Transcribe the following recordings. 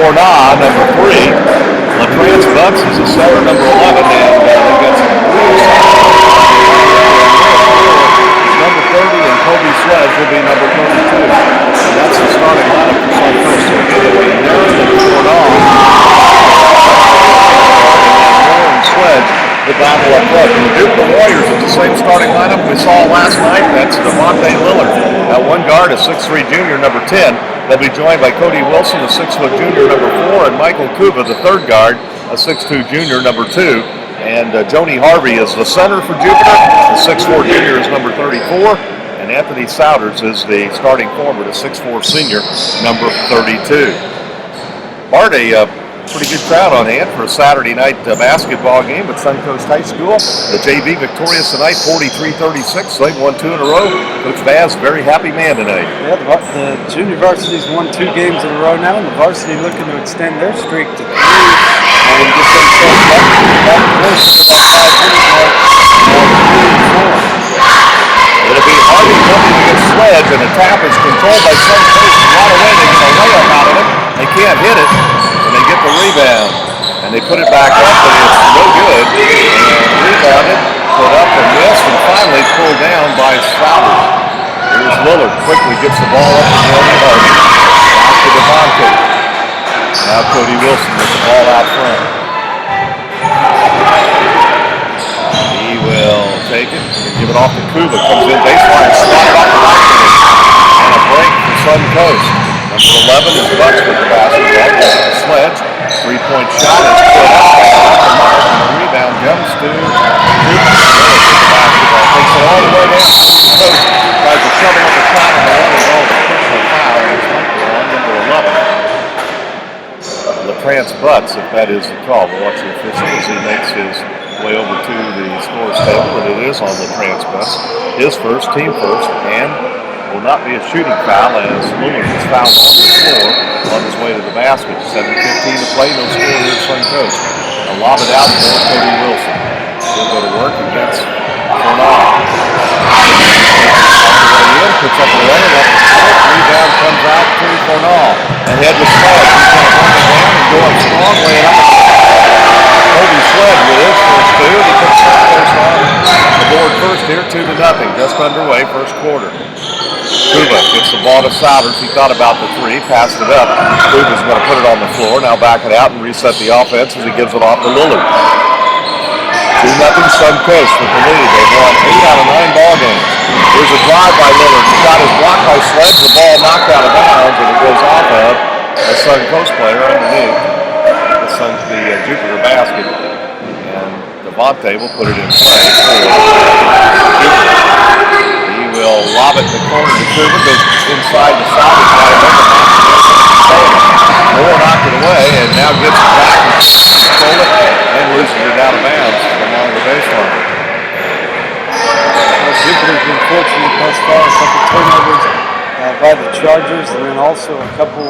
Fornah, number 3. LaFrance Bucks is a center, number 11, and they've got some blue number 30, and Kobe Sledge will be number 32. And that's the starting lineup for Suncoast. So again, it'll be Nern and Fornah. And Sledge, the battle up front. And the Duke Warriors at the same starting lineup we saw last night. That's Devontae Lillard. At one guard, a 6'3 junior, number 10. They'll be joined by Cody Wilson, a 6-foot junior, number 4, and Michael Kuba, the third guard, a 6'2 junior, number 2. And Joni Harvey is the center for Jupiter. The 6'4 junior is number 34. And Anthony Souders is the starting forward, a 6'4 senior, number 32. Bart, a pretty good crowd on hand for a Saturday night basketball game at Suncoast High School. The JV victorious tonight, 43-36. They've won 2 in a row. Coach Vaz, very happy man tonight. Yeah, the junior varsity's won 2 games in a row now, and the varsity looking to extend their streak to 3 and get themselves back close to the 500 mark. It'll be Harvey coming against Sledge, and the tap is controlled by Suncoast. Right away, they get a layup out of it. They can't hit it, and they get the rebound. And they put it back up, but it's no good. And rebounded, put up and missed, and finally pulled down by Souders. Here's Lillard, quickly gets the ball up to Joni Harvey. Back to Devontae. Now Cody Wilson with the ball out front. He will take it and give it off to Kuba. Comes in baseline, slide off the right finish. And a break for Suncoast. Number 11 is Bucks with the basketball. Sledge, 3-point shot is put up. And the rebound jumps to Kuba with the basketball. Takes it all the way down. Coach tries to shovel up the shot and the other ball. The personal foul is on number 11. LaFrance Butts, if that is the call. We'll watch the official as he makes his way over to the scores table, and it is on LaFrance Butts. His first, team first, and will not be a shooting foul as Lillard is fouled on the floor on his way to the basket. 7:15 to play, no score here at Suncoast. A lob it out for Cody Wilson. He'll go to work against Fornah. Puts up a runner, up the court, rebound comes out to Fornah. Ahead to Sledge, he's going to bring it down and go up strong, laying up. Kobe Sledge with his first 2, and he puts Suncoast on the board first here, 2-0, just underway, first quarter. Kuba gets the ball to Souders, he thought about the 3, passed it up. Kuba's going to put it on the floor, now back it out and reset the offense as he gives it off to Lillard. 2-0 Suncoast with the lead. They've won 8 out of 9 ball games. Here's a drive by Lillard. The shot is blocked by Sledge. The ball knocked out of bounds, and it goes off of a Suncoast player underneath the Jupiter basket. And Devontae will put it in play for Jupiter. He will lob it in the corner to Kuba. Goes inside the Souders line. Moore knocked it away, and now gets it back and stole it and loses it out of bounds along the baseline. Jupiter's been fortunate thus far, a couple turnovers by the Chargers, and then also a couple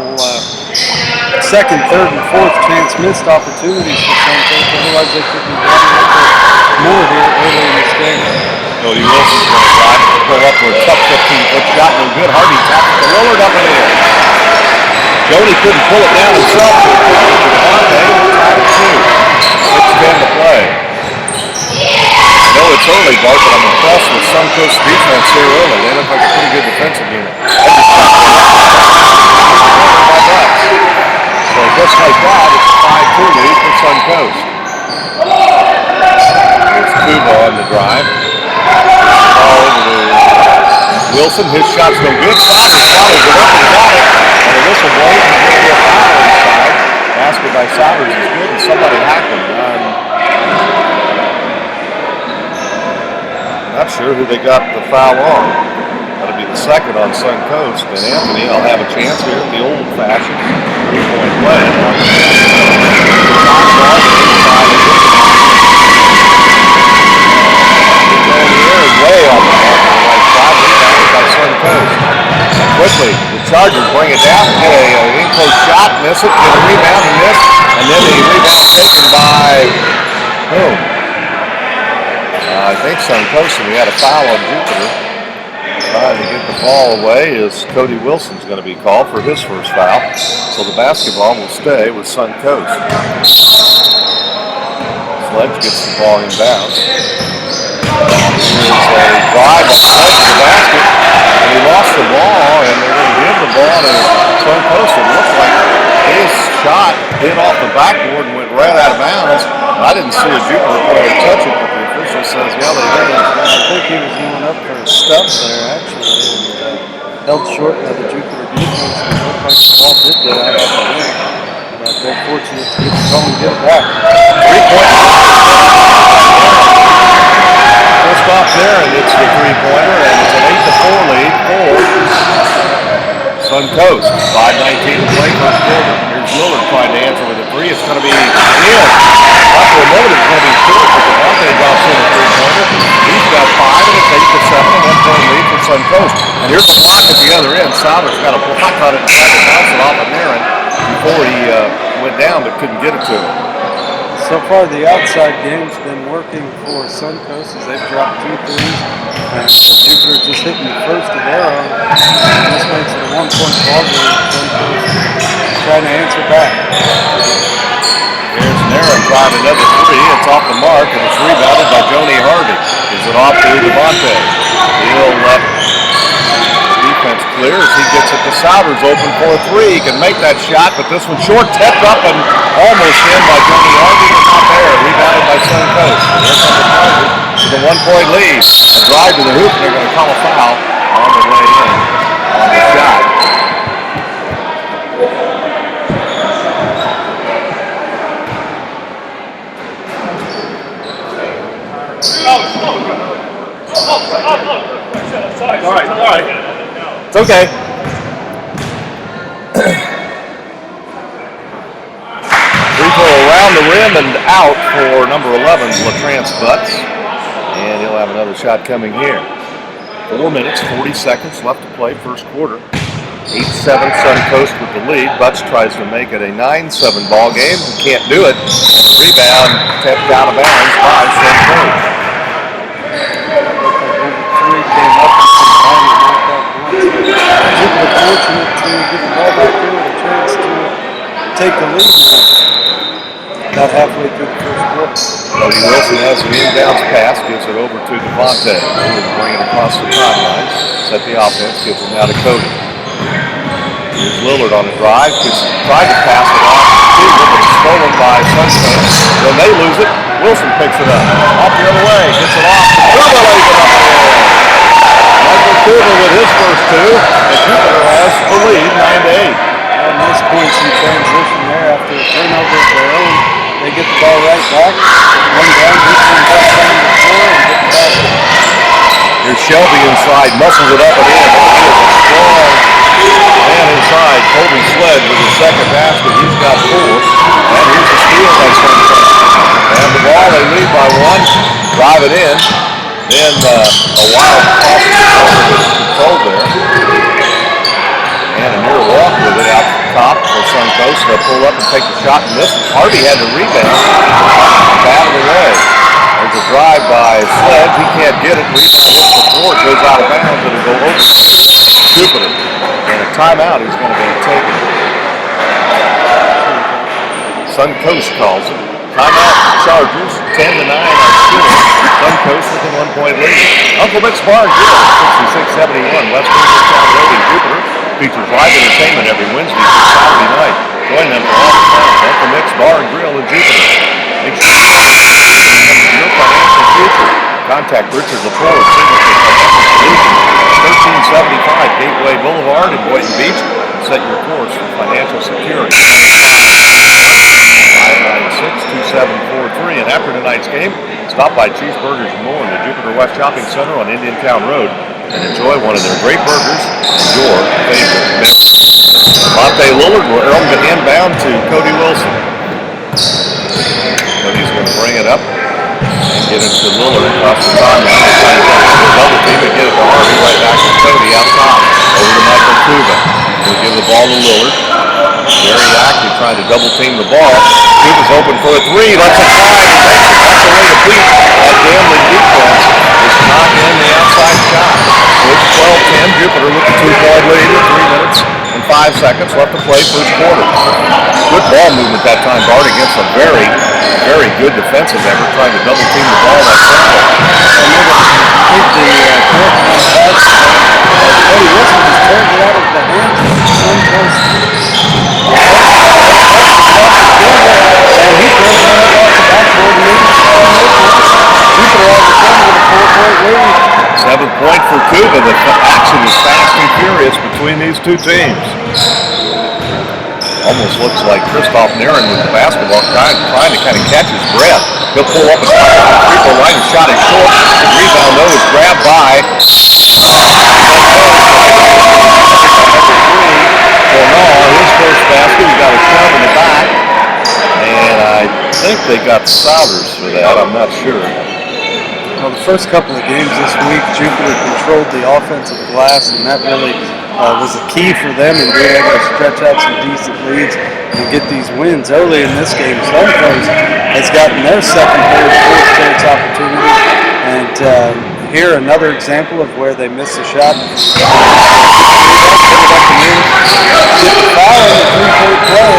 second, third, and fourth chance missed opportunities for Suncoast. Otherwise, they could be running more here early in this game. Cody Wilson's going to drive, pull up for a tough 15-foot shot, no good. Harvey taps the Lillard up and in. Joni couldn't pull it down himself. Devontae tied at 2. 6:10 to play. I know it's early, Bart, but I'm impressed with Suncoast's defense here early. They look like a pretty good defensive unit. So just like that, it's a 5-2 lead for Suncoast. Here's Kuba on the drive. Ball over to Wilson. His shot's no good. Souders follows it up and got it. And the whistle blows and there'll be a foul inside. Basket by Souders is good, and somebody hacked him. Not sure who they got the foul on. That'll be the second on Suncoast. And Anthony will have a chance here at the old-fashioned 3-point play. Way off the right side, rebounded by Suncoast. And quickly, the Chargers bring it down, get an in-close shot, miss it, get a rebound and miss, and then the rebound taken by whom? I think Suncoast, and we had a foul on Jupiter. Trying to get the ball away is Cody Wilson's going to be called for his first foul. So the basketball will stay with Suncoast. Sledge gets the ball inbounds. Here's a drive on Sledge to the basket. And he lost the ball, and they're going to give the ball to Suncoast. It looks like his shot hit off the backboard and went right out of bounds. I didn't see a Jupiter player touch it, but the official says, yeah, they did. I think he was going up for a stub there, actually, and held short by the Jupiter defense. It looked like the ball did go out of the rim. But they're fortunate to get the ball and get it back. 3-point. First off there, and it's the three-pointer, and it's an 8-4 lead for Suncoast. 5:19 to play, first quarter. Here's Lillard trying to answer with a three. It's going to be in. After a moment, it's going to be short, but Devontae drops in a three-pointer. He's got 5, and it's 8-7, a 1-point lead for Suncoast. And here's the block at the other end. Souders got a block on it and tried to bounce it off of Aaron before he went down, but couldn't get it to him. So far, the outside game's been working for Suncoast as they've dropped 2 threes. And Jupiter just hitting the first of their own. And this makes it a 1-point ball game. Suncoast trying to answer back. Here's Aaron trying another three. It's off the mark, and it's rebounded by Joni Harvey. Gives it off to Devontae. He'll let defense clear as he gets it to Souders, open for a three. He can make that shot, but this one short, tipped up and almost in by Joni Harvey, but not there. Rebounded by Suncoast. Here comes the Chargers with a 1-point lead. A drive to the hoop, and they're going to call a foul on the way in on the shot. All right. It's okay. Free throw around the rim and out for number 11, LaTrance Butts. And he'll have another shot coming here. 4 minutes, 40 seconds left to play, first quarter. 8-7 Suncoast with the lead. Butts tries to make it a 9-7 ball game. He can't do it. And the rebound tapped out of bounds by Suncoast. Fortunate to get the ball back there with a chance to take the lead now. About halfway through the first quarter. Cody Wilson has an inbounds pass, gives it over to Devontae. He'll bring it across the timeline, set the offense, gives it now to Cody. Here's Lillard on the drive, tried to pass it off to Cuba, but it's stolen by Suncoast. Then they lose it. Wilson picks it up. Off the other way, gets it off. Cuba lays it up in the air. Michael Cuba with his first two, and Jupiter has the lead, 9-8. And nice points in transition there after a turnover of their own. They get the ball right back, one down, this one back down the floor, and get the basket. Here's Shelby inside, muscles it up and in. Strong man inside. Colby Sledge with his second basket. He's got 4. And here's the steal by Suncoast. And the ball, they lead by 1. Drive it in. Then a wild toss control there. And a near walk with it out the top for Suncoast. They'll pull up and take the shot and miss it. Harvey had the rebound. Batted away. There's a drive by Sledge. He can't get it. Rebound hits the floor. It goes out of bounds. It'll go over Jupiter. And a timeout is going to be taken. Suncoast calls it. Timeout Chargers. 10-9 on score. Suncoast with a 1-point lead. Uncle Mick's Bar and Grill, 6671 West Town Road in Jupiter. Features live entertainment every Wednesday through Saturday night. Join them for all the fun. Uncle Mick's Bar and Grill in Jupiter. Make sure you your financial future. Contact Richard LaForge, Signature Financial Solutions, 1375 Gateway Boulevard in Boynton Beach. Set your course for financial security. 596-2743. And after tonight's game, stop by Cheeseburgers and More in the Jupiter West Shopping Center on Indian Town Road and enjoy one of their great burgers and your favorite mix. Monte Lillard will inbound to Cody Wilson. Cody's going to bring it up and get it to Lillard across the timeline. He's trying to get the double team and get it to Harvey right back to Cody out top. Over to Michael Cuba. He'll give the ball to Lillard. Very active trying to double team the ball. Cuba's open for a three. Lets it fly. He makes it. That's the way to beat that gambling defense. Is not in the outside shot. So it's 12-10 seconds left to play first quarter. Good ball movement that time, Bart, against a very, very good defensive effort trying to double team the ball that simple. I think the correction on that, Cody Wilson just turned it out of the hands of Suncoast. And he throws one up off the backboard and leads Jupiter all of a sudden with a 4-point lead. 7-point for Cuba. The action is fast and furious between these two teams. Almost looks like Christoph Naren with the basketball trying to kind of catch his breath. He'll pull up and try to the three-point line and shot it short. The rebound though is grabbed by his first basket. He got a shove in the back. And I think they got Souders for that. I'm not sure. Well, the first couple of games this week, Jupiter controlled the offensive glass, and that really was a key for them in being able to stretch out some decent leads and get these wins. Early in this game, Suncoast has gotten their second, third, fourth chance opportunity, and here another example of where they missed a shot. Get the foul on the three-point play.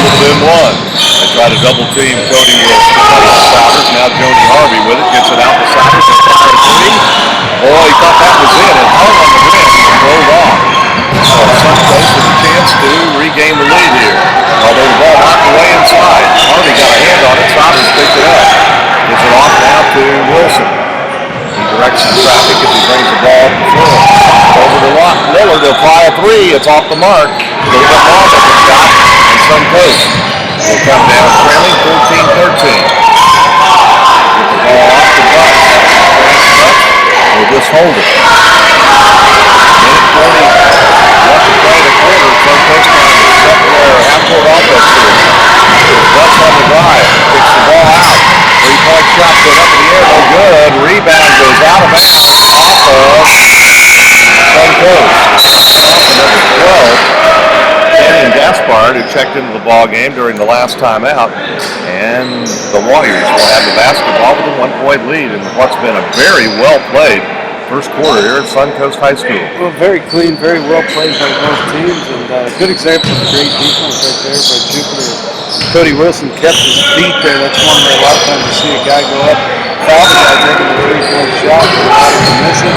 Within one. They try to double team Cody Wilson. Souders. Now Joni Harvey with it. Gets it out to Souders. And fires three. Boy, he thought that was it. And hung on the rim and rolled off. So Suncoast with a chance to regain the lead here. Although the ball knocked away inside. Harvey got a hand on it. Souders picked it up. Gives it off now to Wilson. He directs the traffic as he brings the ball up the floor. Over to Miller to apply a three. It's off the mark. A little bit long of a shot. And Suncoast will come down trailing 14-13. Get the ball off the Bucks. We'll just hold it. Minute 20 left to play the quarter. Suncoast trying to set their half-court offense here. Bucks on the drive. Picks the ball out. Three-point shot put up in the air. No good. Rebound goes out of bounds off of Suncoast. Off of number 12. And Gaspard, who checked into the ball game during the last time out, and the Warriors will have the basketball with a 1-point lead in what's been a very well-played first quarter here at Suncoast High School. Well, very clean, very well played by both teams, and a good example of great defense right there by Jupiter. Cody Wilson kept his feet there. That's one way a lot of times you see a guy go up, foul the guy taking a three-point shot, and miss it.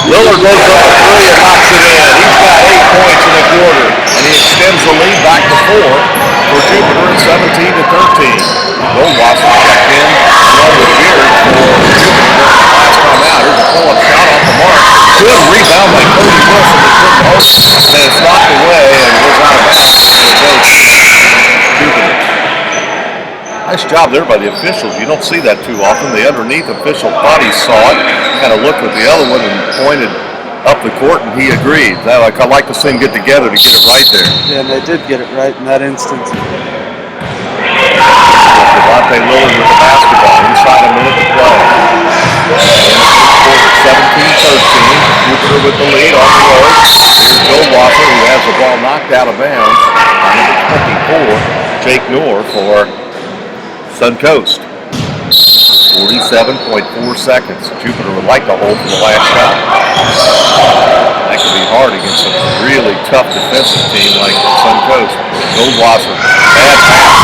Lillard goes up a three and knocks it in. He's got 8 points in the quarter, and he extends the lead back to 4 for Jupiter at 17-13. Goldwasser checked in along with Beard for Jupiter last time out. Here's a pull-up shot off the mark. Good rebound by Cody Wilson. He couldn't hold it, and it's knocked away and goes out of bounds. Jupiter. Nice job there by the officials. You don't see that too often. The underneath official thought he saw it, kind of looked at the other one and pointed up the court, and he agreed. I'd like to see them get together to get it right there. Yeah, and they did get it right in that instance. Devontae Lillard with the basketball. Inside a minute to play. 17-13. Jupiter with the lead on the road. Here's Goldwasser, who has the ball knocked out of bounds by number 24, Jake Noor for Suncoast. 47.4 seconds. Jupiter would like to hold for the last shot. That could be hard against a really tough defensive team like Suncoast. Goldwasser, bad pass.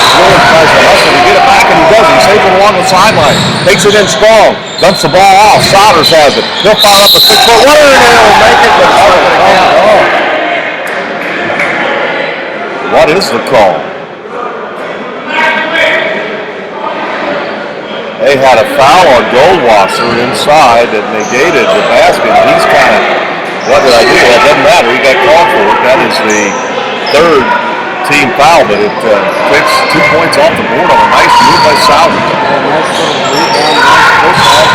Lillard tries to hustle to get it back, and he does. He saves it along the sideline. Takes it in strong. Dumps the ball off. Souders has it. He'll fire up a 6-foot runner, and he'll make it, but it's not going to count. What is the call? They had a foul on Goldwasser inside that negated the basket. He's kind of, what did I do? Well, it doesn't matter. He got called for it. That is the third team foul, but it takes 2 points off the board on a nice move by Souders. Yeah, nice little rebound, nice push-off.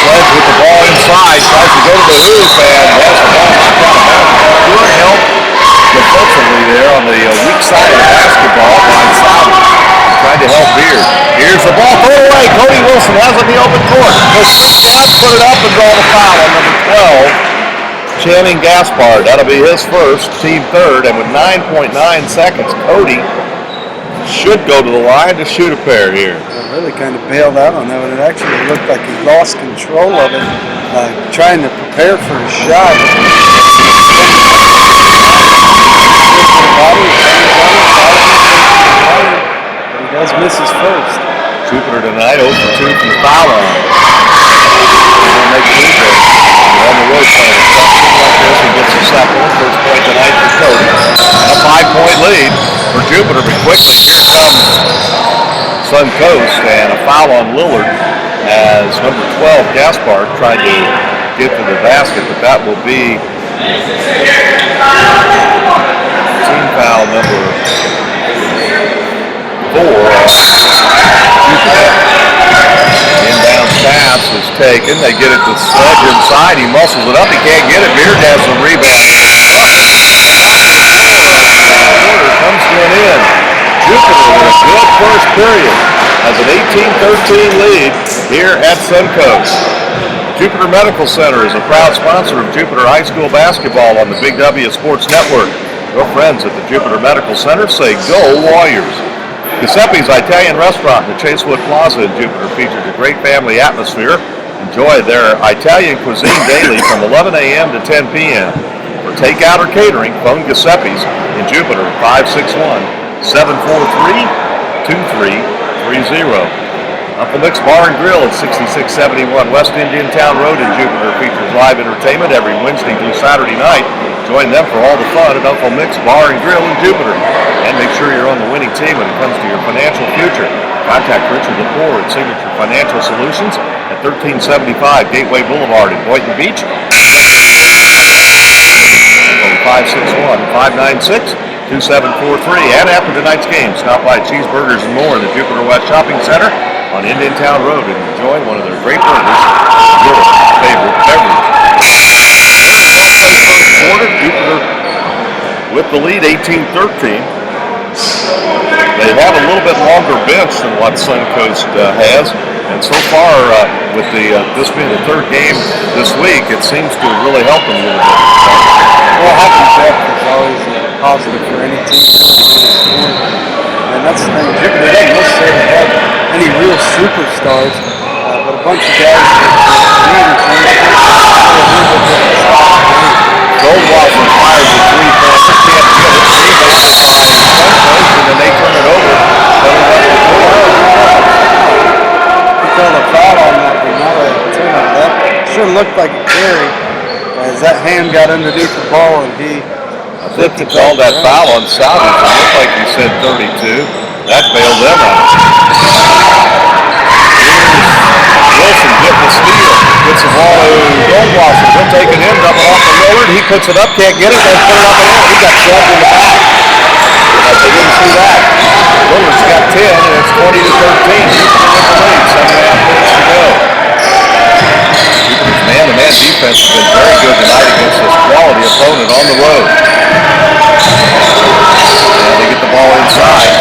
Sledge with the ball inside, tries to go to the hoop, and has the ball knocked out of bounds. Good help defensively there on the weak side of the basketball by Souders. Trying to help Beard. Here's the ball, throw it away. Cody Wilson has it in the open court. He'll step down, put it up, and draw the foul on number 12, Channing Gaspard. That'll be his first, team third, and with 9.9 seconds, Cody should go to the line to shoot a pair here. Really kind of bailed out on that one. It actually looked like he lost control of it, trying to prepare for a shot. But he does miss his first. Jupiter tonight 0 for 2 from the foul line. They'll make it easy. On the road playing a tough team like this, he gets the second one. First point tonight for Cody. And a 5-point lead for Jupiter. But quickly, here comes Suncoast and a foul on Lillard as number 12 Gaspar tried to get to the basket, but that will be team foul number 4. Jupiter. Inbound pass is taken. They get it to Sledge inside. He muscles it up. He can't get it. Beard has the rebound. Comes to an end. Jupiter with a good first period has an 18-13 lead here at Suncoast. Jupiter Medical Center is a proud sponsor of Jupiter High School basketball on the Big W Sports Network. Your friends at the Jupiter Medical Center say go Warriors. Giuseppe's Italian Restaurant in the Chasewood Plaza in Jupiter features a great family atmosphere. Enjoy their Italian cuisine daily from 11 a.m. to 10 p.m. For takeout or catering, phone Giuseppe's in Jupiter 561-743-2330. Uncle Mick's Bar and Grill at 6671 West Indian Town Road in Jupiter features live entertainment every Wednesday through Saturday night. Join them for all the fun at Uncle Mick's Bar and Grill in Jupiter. And make sure you're on the winning team when it comes to your financial future. Contact Richard Lepore at Signature Financial Solutions at 1375 Gateway Boulevard in Boynton Beach. Phone 561-596-2743. And after tonight's game, stop by Cheeseburgers and More in the Jupiter West Shopping Center on Indian Town Road and enjoy one of their great burgers, your favorite beverage. First quarter, Jupiter with the lead, 18-13. They have a little bit longer bench than what Suncoast has, and so far, with this being the third game this week, it seems to really help them a little bit. Well, having depth is always positive for any team, and that's the thing. Jupiter doesn't necessarily have any real superstars, but a bunch of guys that Goldwasser fires a three-pointer, can't get it, rebounded by Suncoast, and then they turn it over. He called a foul on that, but not a turnover. That sure looked like a carry as that hand got underneath the ball and he think he called that foul on Salvage. It looked like he said 32. That bailed them out. Here's Wilson getting the steal. Gets the ball to Goldwasser. He'll take it in, double off the Lillard. He puts it up, can't get it, then put it up and in. He got shoved in the back. They didn't see that. Lillard's got 10, and it's 20-13. Jupiter with the lead. 7.5 minutes to go. Jupiter's man-to-man defense has been very good tonight against this quality opponent on the road. And they get the ball inside.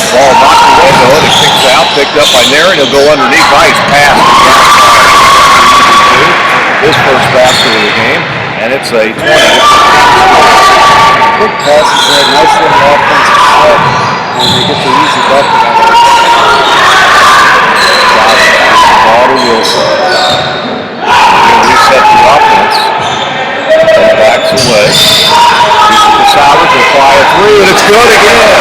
Ball knocked away though, and it kicks out, picked up by Nairn. He'll go underneath. Nice pass to Gaspar. His first basket of the game, and it's a 20. Quick passes there, nice little offensive set, and they get the easy bucket out of it. Ball to Wilson. He'll reset the offense. And backs away. Salvage will fly a three, and it's good again.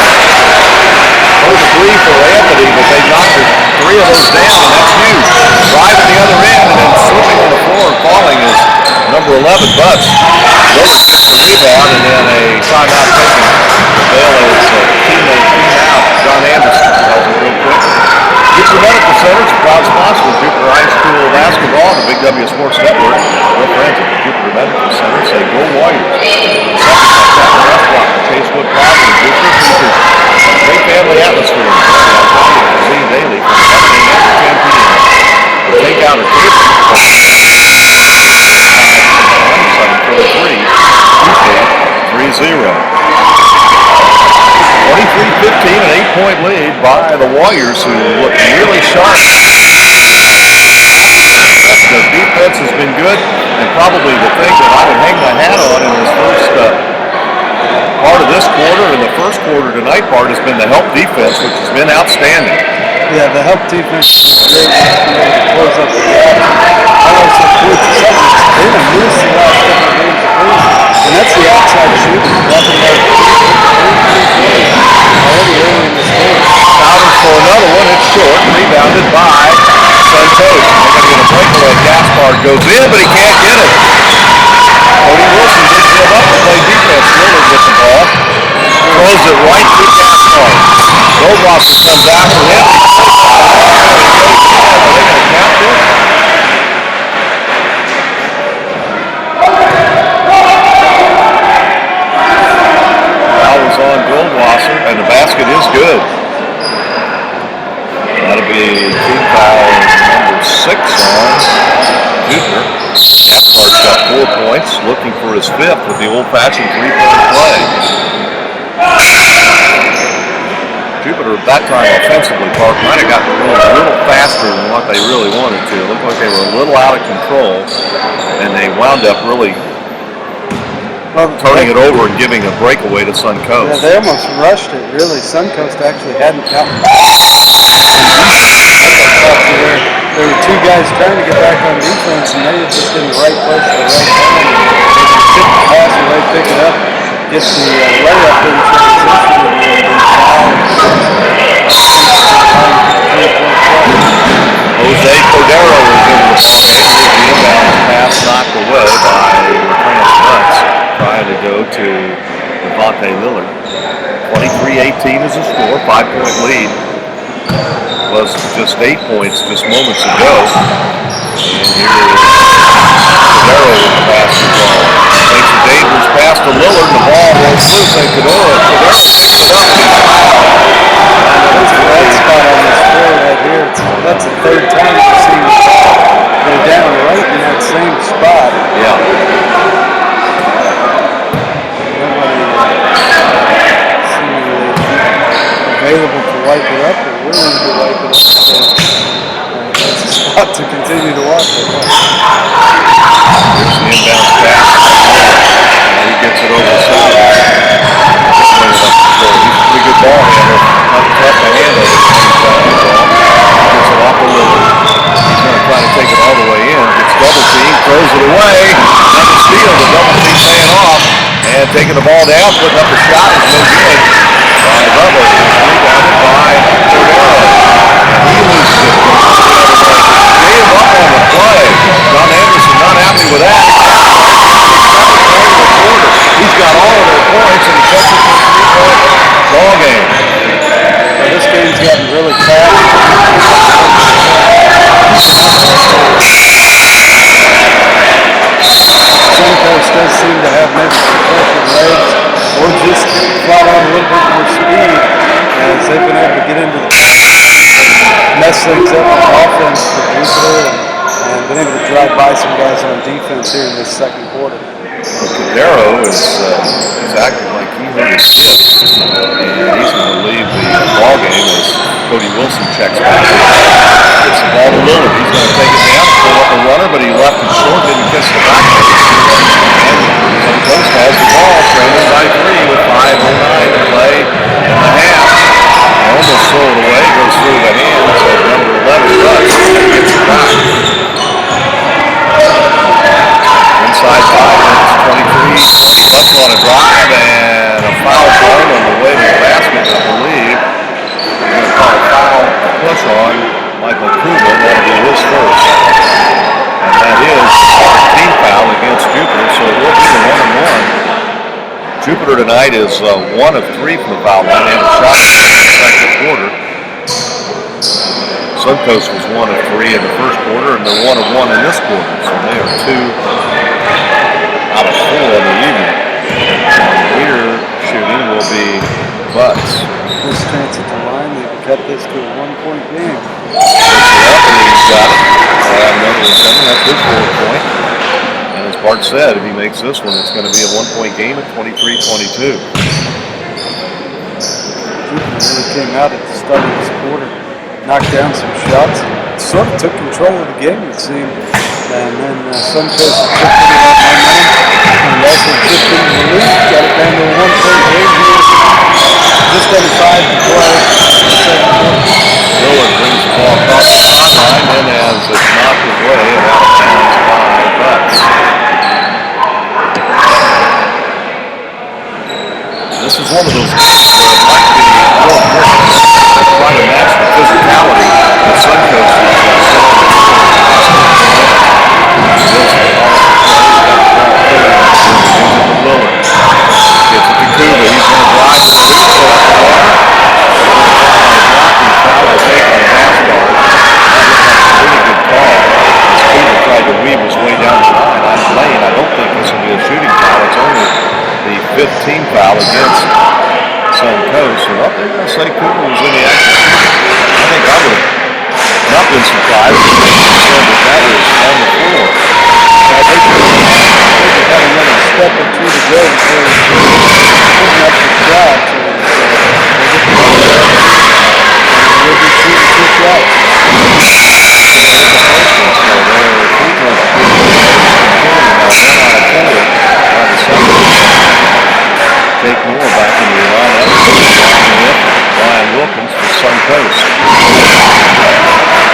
There's a three for Anthony, but they knocked three of those down, and that's huge. Driving the other end, and then slipping on the floor and falling is number 11, Butts. Wilson gets the rebound, and then a timeout taken. Bailey's teammate came out. John Anderson held it real quick. Jupiter Medical Center is a proud sponsor of Jupiter High School basketball on the Big W Sports Network. Your friends at the Jupiter Medical Center say go Warriors. Restaurant in Chasewood Plaza in Jupiter features a great family atmosphere. Cuisine daily from 11 a.m. to 10 p.m. For takeout or catering, 743-2330. 23-15, an 8-point lead by the Warriors, who look really sharp. The defense has been good, and probably the thing that I would hang my hat on in this first part of this quarter and the first quarter tonight, Bart, has been the help defense, which has been outstanding. Yeah, the help defense has been great to close up the gap. I also put the Celtics in a miss the last couple of games of play, and that's the outside shooting. Dropping about 3 points already early in this game. Crowder for another one. It's short. Rebounded by Suncoast. They're going to get a breakaway. Gaspard goes in, but he can't get it. Cody Wilson didn't give up to play defense. Lillard with the ball. Throws it right to Gaspard. Goldwasser comes after him. Foul was on Goldwasser, and the basket is good. That'll be team foul number 6 on Jupiter. Gaspard's got 4 points, looking for his 5th with the old-fashioned 3-point play. Jupiter, that time offensively, Park might have gotten a little faster than what they really wanted to. It looked like they were a little out of control, and they wound up really turning it over and giving a breakaway to Suncoast. Yeah, they almost rushed it, really. Suncoast actually hadn't gotten there were 2 guys trying to get back on defense, and they were just in the right place at the right time. They just tip the pass and right pick it up, get the layup in transition, and then Jose Cordero was in the the inbound pass knocked away by Lance Nuts, trying to go to Devontae Lillard. 23-18 is the score, 5-point lead. Was just 8 points just moments ago. And here is Cordero with the basketball. Makes a dangerous pass to Lillard. The ball rolls loose. And Cordero picks it up. There's a red spot on this floor right here. That's the 3rd time we've seen it go down right in that same spot. Yeah. Available to wipe it up or willing to wipe it up. So that's a spot to continue to watch. Here's the inbound pass. And he gets it over the side. He's a pretty good ball handler. Not tough to handle. Gets it off the Lillard. He's going to try to take it all the way in. Gets double team, throws it away. Another steal. The double team paying off. And taking the ball down, putting up a shot is no good. By Bubba, rebounded by Cordero. He loses it. Gave him up on the play. John Anderson not happy with that. He's got all of their points and he cuts it to a 3-point ball game. Well, this game's gotten really fast. Suncoast does seem to have maybe some broken legs or just flat out a little bit more speed as they've been able to get into the mess things up on offense for Jupiter and been able to drive by some guys on defense here in this 2nd quarter. Cordero is acting like he hurt his hip, and he's going to leave the ball game as Cody Wilson checks back. Gets the ball to Lillard. He's going to take it down, pull up a runner, but he left it short, didn't catch the back. And Suncoast has the ball, trailing by 3 with 5:09 to play in the half. Almost throw it away, goes through the hands of number 11 Rush, and gets it back. Inside 5 minutes, 23. Rush on a drive and a foul call on the way to the basket, I believe. They're going to call a foul push on Michael Kuba. That'll be his first. And that is a team foul against Jupiter, so it will be the 1-and-1. Jupiter tonight is 1 of 3 from the foul line. They have a shot in the 2nd quarter. Suncoast was 1 of 3 in the 1st quarter, and they're 1 of 1 in this quarter. So they are 2 out of 4 in the evening. And here shooting will be Butts. This chance at the line, they can cut this to a 1-point game. He's got it. Another one coming. That's his 4th point. And as Bart said, if he makes this one, it's going to be a 1-point game at 23-22. Jupiter really came out at the start of this quarter, knocked down some shots, and sort of took control of the game, it seemed. And then Suncoast chipped into that momentum, and also chipped into the lead, got it down to a 1-point game here 6:35 to play. Lillard brings the ball across the sideline and has it knocked away and out of bounds by Butts. This is one of those games where it might be real important to try to match the physicality that Suncoast is showing in the last 15 minutes. Lillard. Gets it to Kuba. He's going to drive the boot up the water. Blocking foul taken on the basketball. That looked like a really good call. As Kuba tried to weave his way down the line. I'm playing. I don't think this will be a shooting foul. It's only the 15th foul against Suncoast. So what they're going to say Kuba was in the action. I think I would have not been surprised if they said that was on the floor. I think they had another step or two to go before they putting up the shot. So they get the ball there. And they'll be shooting 2 shots. Jake Moore back in the lineup. Ryan Wilkins for Suncoast.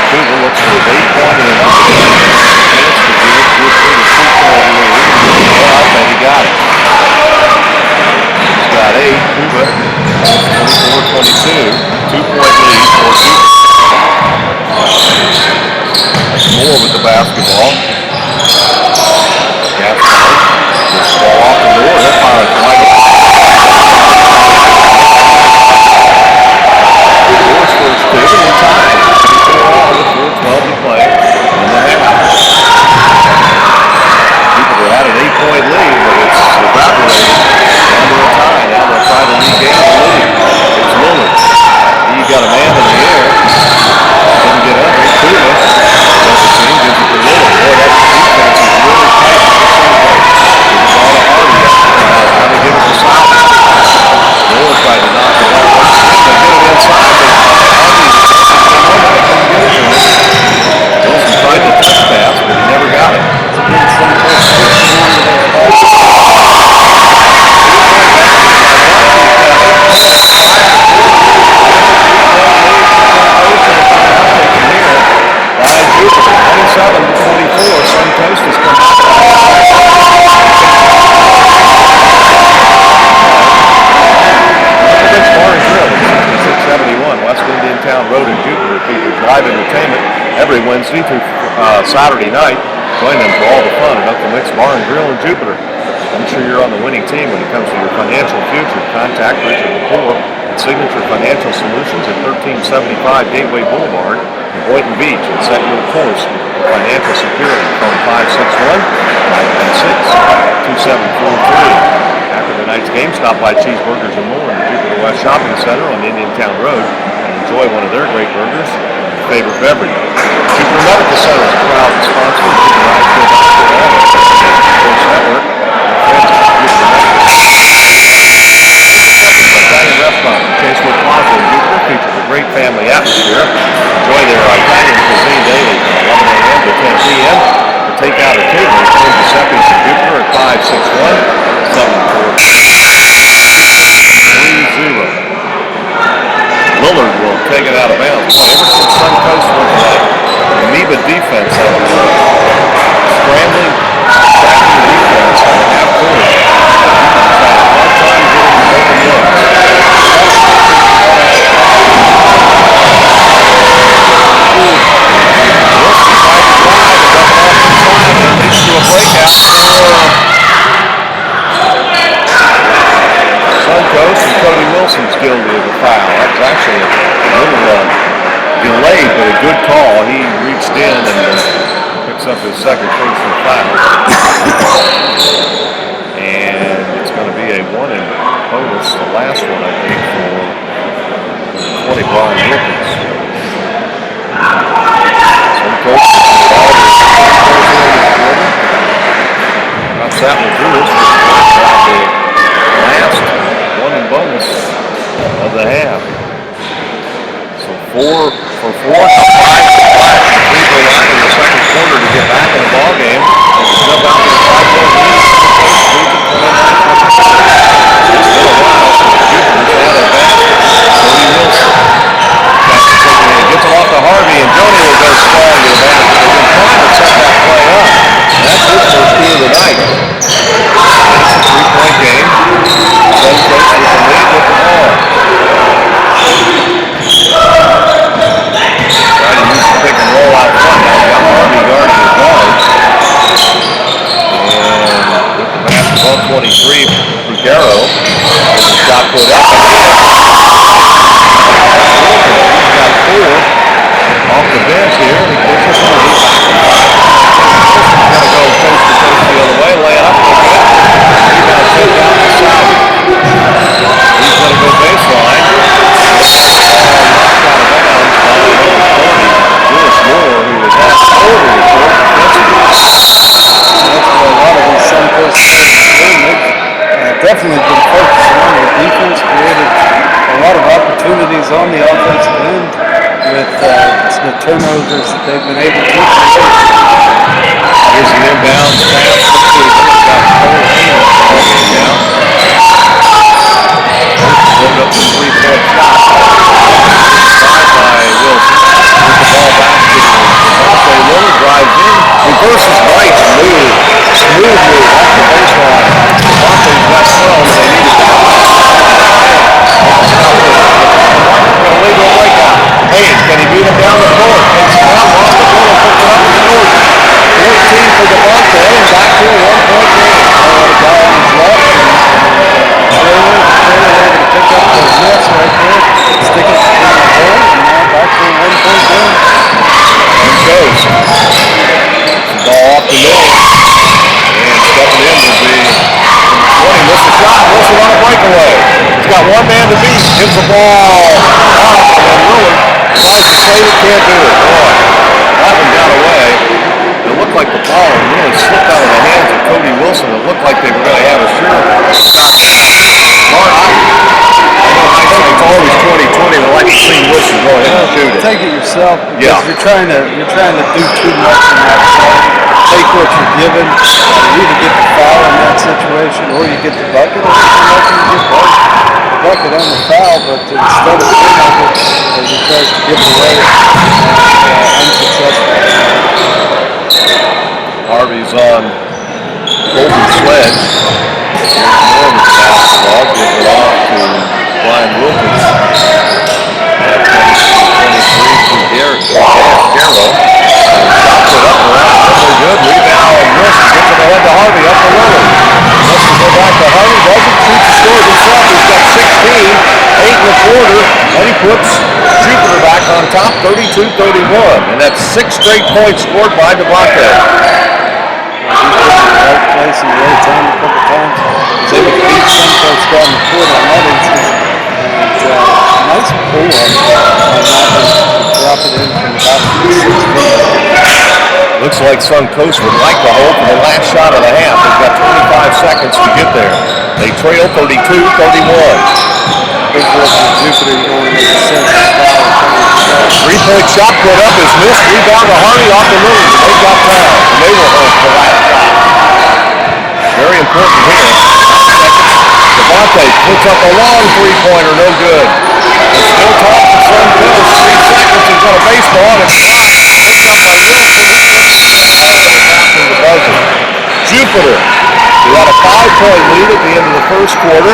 Kuba looks for his 8-pointer and up. Chance to do it. Good for the 2-point lead. Well, I bet he got it. He's got 8. Kuba, 24-22. 2-point lead for Duke. That's Moore with the basketball. Gaspar gets the ball off the door. He'll fire it right up. Moore's first 2 and we're tied. 4-all with 4:12 to play in the half. People had an 8-point lead, but it's evaporated down to a tie. Now they'll try to regain the lead. It's Lillard. He got a man in the air. Didn't get under. Kuba does the same. Gives it to Lillard. Boy, that defense is really tight for the Suncoast. Gives the ball to Hardy. Trying to give it to Simon. Lillard tried to knock the ball away. They get it inside, but Hardy couldn't get it to him. Wilson tried to touch pass, but he never got it. Suncoast has come back. Bar and Grill at 6671 West Indian Town Road in Jupiter features live entertainment every Wednesday through Saturday night. Join them for all the fun at Uncle Mick's Bar and Grill in Jupiter. I'm sure you're on the winning team when it comes to your financial future. Contact Richard McClure at Signature Financial Solutions at 1375 Gateway Boulevard in Boynton Beach and set your course for financial security. Phone 561-596-2743. After tonight's game, stop by Cheeseburgers and More in the Jupiter West Shopping Center on Indian Town Road and enjoy one of their great burgers and your favorite beverage. Jupiter Medical Center is a proud sponsor of Jupiter Sports Network. Italian restaurant in Chaseway Plaza in Jupiter features a great family atmosphere. Enjoy their Italian cuisine daily from 11 a.m. to 10 p.m. For takeout or catering, phone Giuseppe's in Jupiter at 561-743-30. Lillard will take it out of bounds. Boy, ever since Suncoast looked like amoeba defense out there, scrambling, attacking defense on the half court. Had a hard time getting open looks. Wilson tried to drive, but got off inside and leads to a breakout for Suncoast, and Cody Wilson's guilty of a foul. That was actually a little delayed, but a good call. He reached in and picks up his second personal foul. And it's going to be a 1 in bonus, the last one, I think, for 20 Brian Wilkins. Suncoast drops that one through. This was the last 1 in bonus of the half. So 4 for 4, 5 for 5 line in the second quarter to get back in the ball game and to jump out to the 5-point lead. It's been a while since Jupiter's had a basket. put up. He's got 4 off the bench here. He gives us 3. Wilson's going to go coast to coast the other way, lay it up a little bit. Rebound tipped out to Southey. He's going to go baseline. Knocked out of bounds by number 40, Lewis Moore, who was at total report defensively. That's what a lot of these Suncoast players are doing. They've definitely been focusing on their defense, created a lot of opportunities on the offensive end with the turnovers that they've been able to create. Here's an inbound pass. Got Cole Haynes all game now. Put up the 3-point shot. By Wilson. With the ball back to Devontae Lillard. Drives in. Reverses right. Smooth move off the baseline. Devontae's got 12. They need it. Illegal breakout. Haynes, can he beat him down the court? Takes him out, lost the ball, puts it up in the north. 14 for Devontae, and back to a 1-point game. The guy on his left, and Taylor able to pick up the miss right there, stick it in the hole, and now back to a 1-point game. And goes. Ball off the middle. And stepping in will be 20. Missed the shot. Wilson on a breakaway. He's got one man to beat. Gives the ball off, and Lillard tries to save it. Can't do it. Boy, that one got away. It looked like the ball really slipped out of the hands of Cody Wilson. It looked like they were going to have a sure shot. I know hindsight's always 20/20. I like to see Wilson go ahead and shoot it. Take it yourself because Yeah. you're trying to do too much in that play. Take what you're given. You either get the foul in that situation, or you get the bucket, or you get both. The bucket and the foul, but instead of doing it, as he tries to give it away, unsuccessful. Harvey's on Golden Sledge. More of the basketball. Gives it off to Brian Wilkins. At 23 to Garrow. Shot put up around. Really good. Rebound. Wilson gets it ahead to Harvey. Up to Lillard. Wants to go back to Harvey. Doesn't shoot the scores himself. He's got 16. 8 and a quarter. And he puts Jupiter back on top. 32-31. And that's 6 straight points scored by Devontae. He's been in the right place in the right time a couple times. He's able to beat Suncoast down the court on that instance. And nice pull up on that one to drop it in from about 16. Looks like Suncoast would like to hold for the last shot of the half. They've got 25 seconds to get there. They trail 32-31. Big work from Jupiter. You don't want to make a sense of foul. 3-point shot put up is missed. Rebound to Harvey off the Lillard. They've got time. And they will hold for the last shot. Very important here. Devontae puts up a long 3-pointer. No good. It's still tied for Suncoast. 3 seconds. He's got a baseball and it's blocked. Picked up by Wilson. After the buzzer. Jupiter, who had a 5-point lead at the end of the first quarter,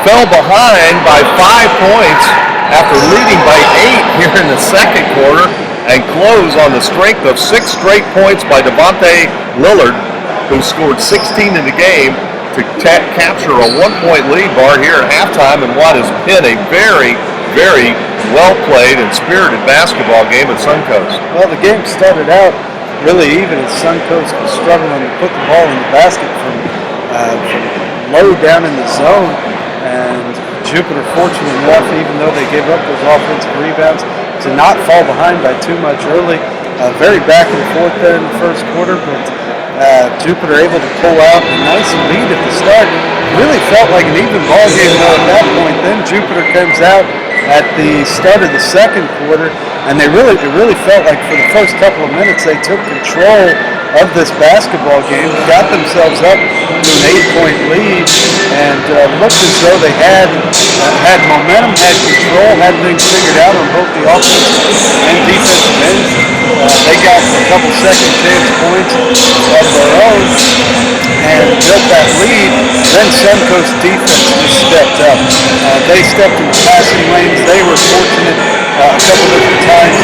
fell behind by 5 points after leading by 8 here in the second quarter and closed on the strength of 6 straight points by Devontae Lillard, who scored 16 in the game to capture a 1-point lead bar here at halftime in what has been a very, very well-played and spirited basketball game at Suncoast. Well, the game started out really even as Suncoast was struggling to put the ball in the basket from low down in the zone. And Jupiter, fortunate enough, even though they gave up those offensive rebounds, to not fall behind by too much early. Very back and forth there in the first quarter, but Jupiter able to pull out a nice lead at the start. Really felt like an even ball game at that point. Then Jupiter comes out at the start of the second quarter, and it really felt like for the first couple of minutes they took control of this basketball game, got themselves up to an 8-point lead, and looked as though they had momentum, had control, had things figured out on both the offensive and defensive ends. They got a couple second chance points of their own and built that lead. Then Suncoast defense just stepped up. They stepped in the passing lanes. They were fortunate a couple different times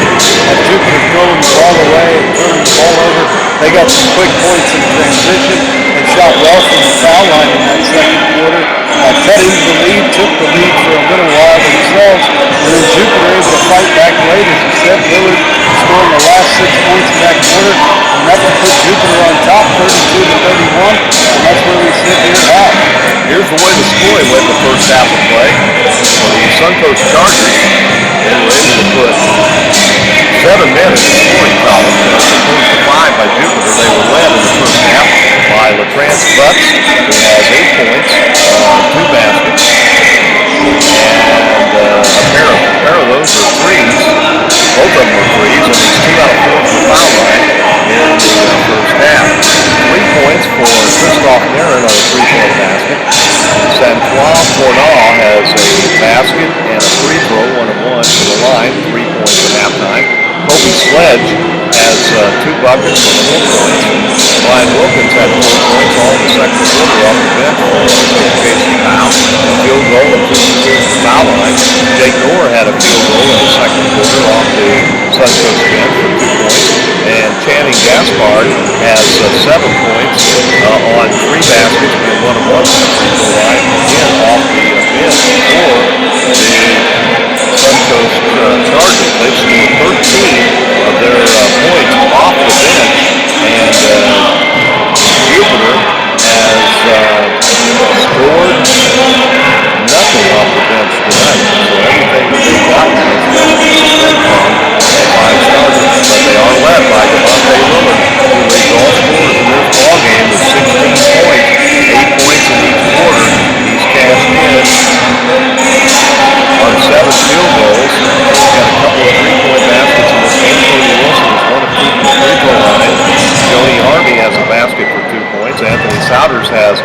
at Jupiter throwing the ball away and turning the ball over. They got some quick points in transition and shot well from the foul line in that second quarter. Cut into the lead, took the lead said, Willard scoring the last 6 points in that quarter, enough to put Jupiter on top, 32-31, and that's where we sit here at half. Here's the way the scoring went in the first half of play. For the Suncoast Chargers, they were able to put 7 men in the scoring column, as opposed to 5 by Jupiter. They were led in the first half by LaTrance Butts, who has 8 points on 2 baskets. And a pair of those are threes. Both of them were threes, and he's 2 out of 4 from the foul line in the first half. 3 points for Christoph Nairn on a 3-point basket. Santois Pornal has a basket and a free throw, 1 of 1 to the line, 3 points at halftime. Kobe Sledge has 2 buckets and 4 points. Brian Wilkins had 4 points all in the second quarter off the bench for Casey Powell. A field goal and 2 from the foul line. Jake Noor had a field goal in the second quarter off the Suncoast bench for 2 points. And Channing Gaspard has 7 points on 3 baskets and 1 of 1 from the free throw line, again off the bench for the Suncoast Chargers. They've scored 13 of their points off the bench, and Jupiter has scored nothing off the bench tonight. So everything that they've gotten has been from the 5 starters. But they are led by Devontae Willard, who leads all scorers in this ball game with 16 points, 8 points in each quarter. He's cashed in on 7 field goals. He's got a couple of 3-point baskets in this game. Cody Wilson is 1 of 2 from the free throw line. Joni Harvey has a basket for 2 points. Anthony Souders has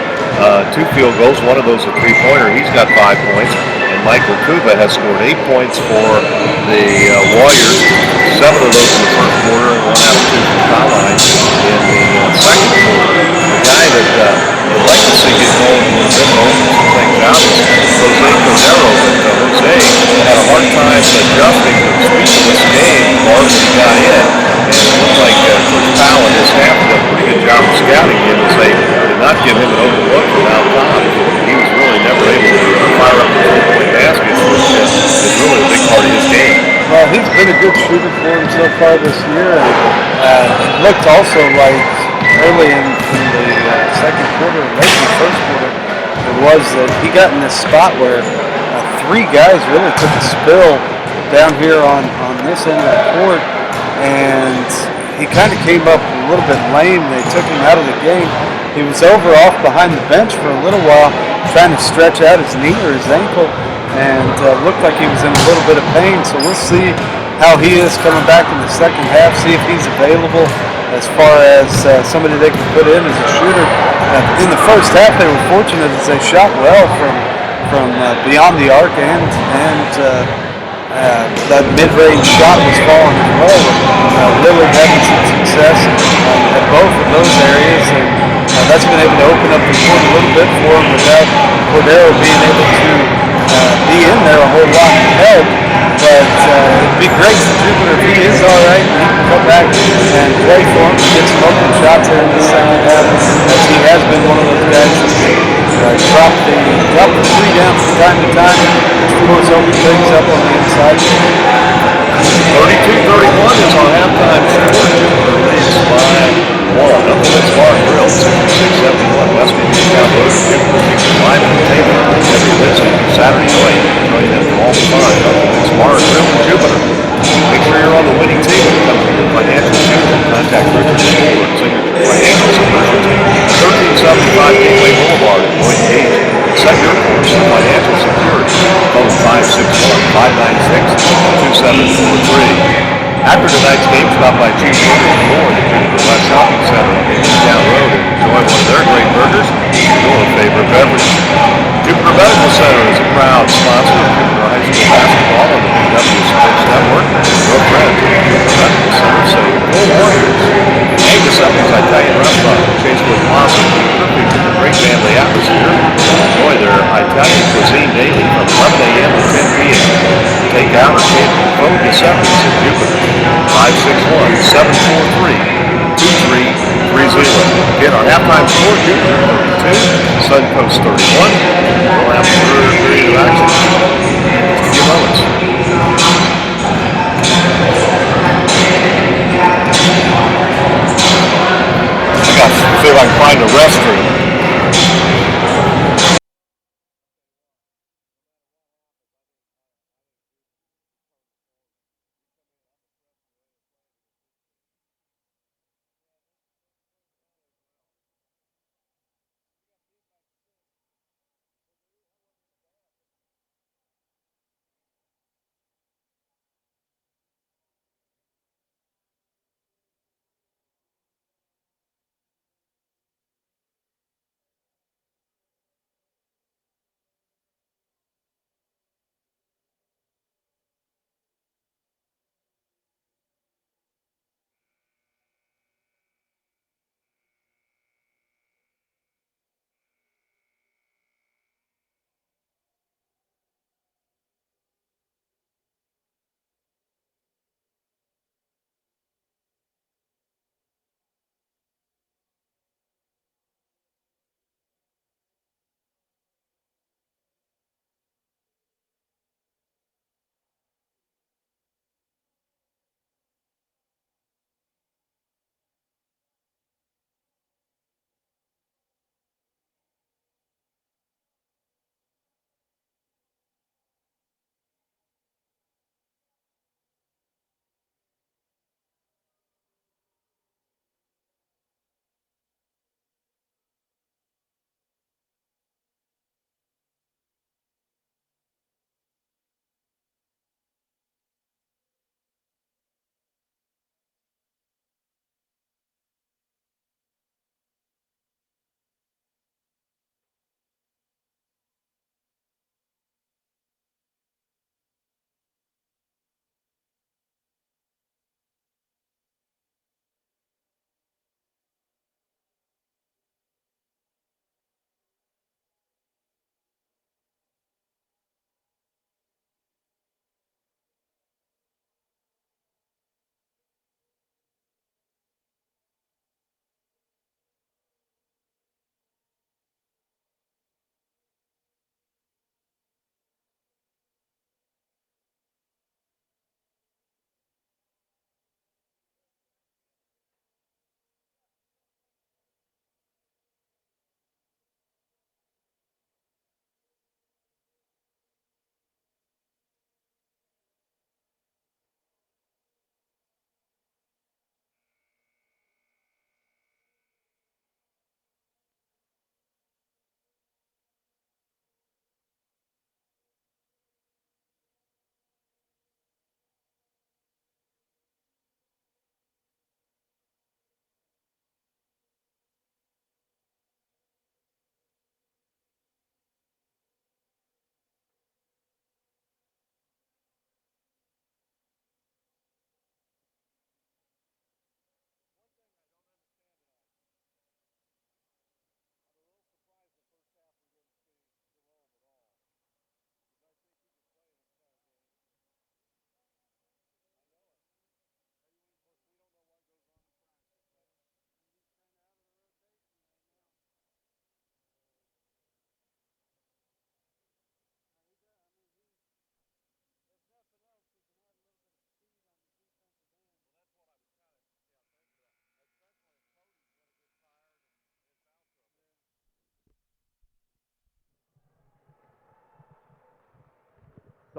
2 field goals. 1 of those a 3-pointer. He's got 5 points. And Michael Kuba has scored 8 points for the Warriors. 7 of those in the first quarter and 1 out of 2 from the foul line in the second quarter. The guy that you'd like to see get going a little bit more some things out is Jose Cordero. But Jose had a hard time adjusting to the speed of this game when he got in. And it looked like Coach Powell and his staff did a pretty good job of scouting him as they did not give him an open look without time. He was really never able to fire up the 4-point baskets, which is really a big part of his game. Well, he's been a good shooter for him so far this year, and it looked also like early in the second quarter, late in the first quarter, it was that he got in this spot where 3 guys really took a spill down here on this end of the court, and he kind of came up a little bit lame. They took him out of the game. He was over off behind the bench for a little while, trying to stretch out his knee or his ankle, and looked like he was in a little bit of pain. So we'll see how he is coming back in the second half, see if he's available as far as somebody they can put in as a shooter. In the first half, they were fortunate as they shot well from beyond the arc, and that mid-range shot was falling as well. Lillard having some success at both of those areas, and that's been able to open up the court a little bit for him without Cordero being able to be in there a whole lot to help. But it'd be great for Jupiter if he is all right and he can come back and play for him and get some open shots here in the second half, as he has been one of those guys that drop the 3 down from time to time, which of course opens things up on the inside. 32-31 is our halftime score. Jupiter leads by 1. Up against Bar and Grill, 66-71. West Virginia Cowboys. Jupiter keeps it live on the table every Wednesday through Saturday night. Joining them from all the time. Up against Bar and Grill and Jupiter. Make sure you're on the winning team when it comes to your financial shooting. Contact Richard Shore at Signature Financial Solutions, 1375 Gateway Boulevard in Boynton Beach. Set your course for financial security. Call 561-596-2743. After tonight's game, stop by Chief Burgers and More, the Jupiter West Shopping Center on Town Road, and enjoy one of their great burgers and your favorite beverage. Jupiter Medical Center is a proud sponsor of Jupiter High School basketball on the Big W Sports Network. Your friends at Jupiter Medical Center say, "Go Warriors!" Angus Evans Italian Restaurant in Chasewood Plaza, Jupiter, features a great family atmosphere. Enjoy their Italian cuisine daily from 11 a.m. to 10 p.m. Take out or cater phone Giuseppe's at Jupiter, 561-743-2330. Again, our halftime score, Jupiter 32, Suncoast 31. We'll have a third period of action in just a few moments.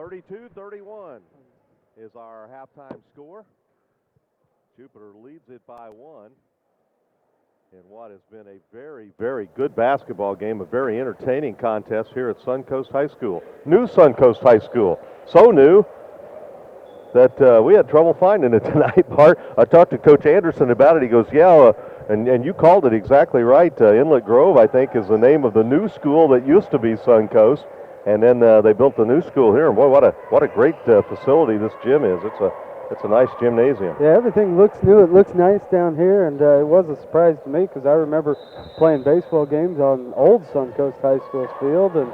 32-31 is our halftime score. Jupiter leads it by 1 in what has been a very, very good basketball game, a very entertaining contest here at Suncoast High School. New Suncoast High School. So new that we had trouble finding it tonight, Bart. I talked to Coach Anderson about it. He goes, yeah, and you called it exactly right. Inlet Grove, I think, is the name of the new school that used to be Suncoast. And then they built the new school here. And boy, what a great facility this gym is. It's a nice gymnasium. Yeah, everything looks new. It looks nice down here, and it was a surprise to me because I remember playing baseball games on old Suncoast High School's field, and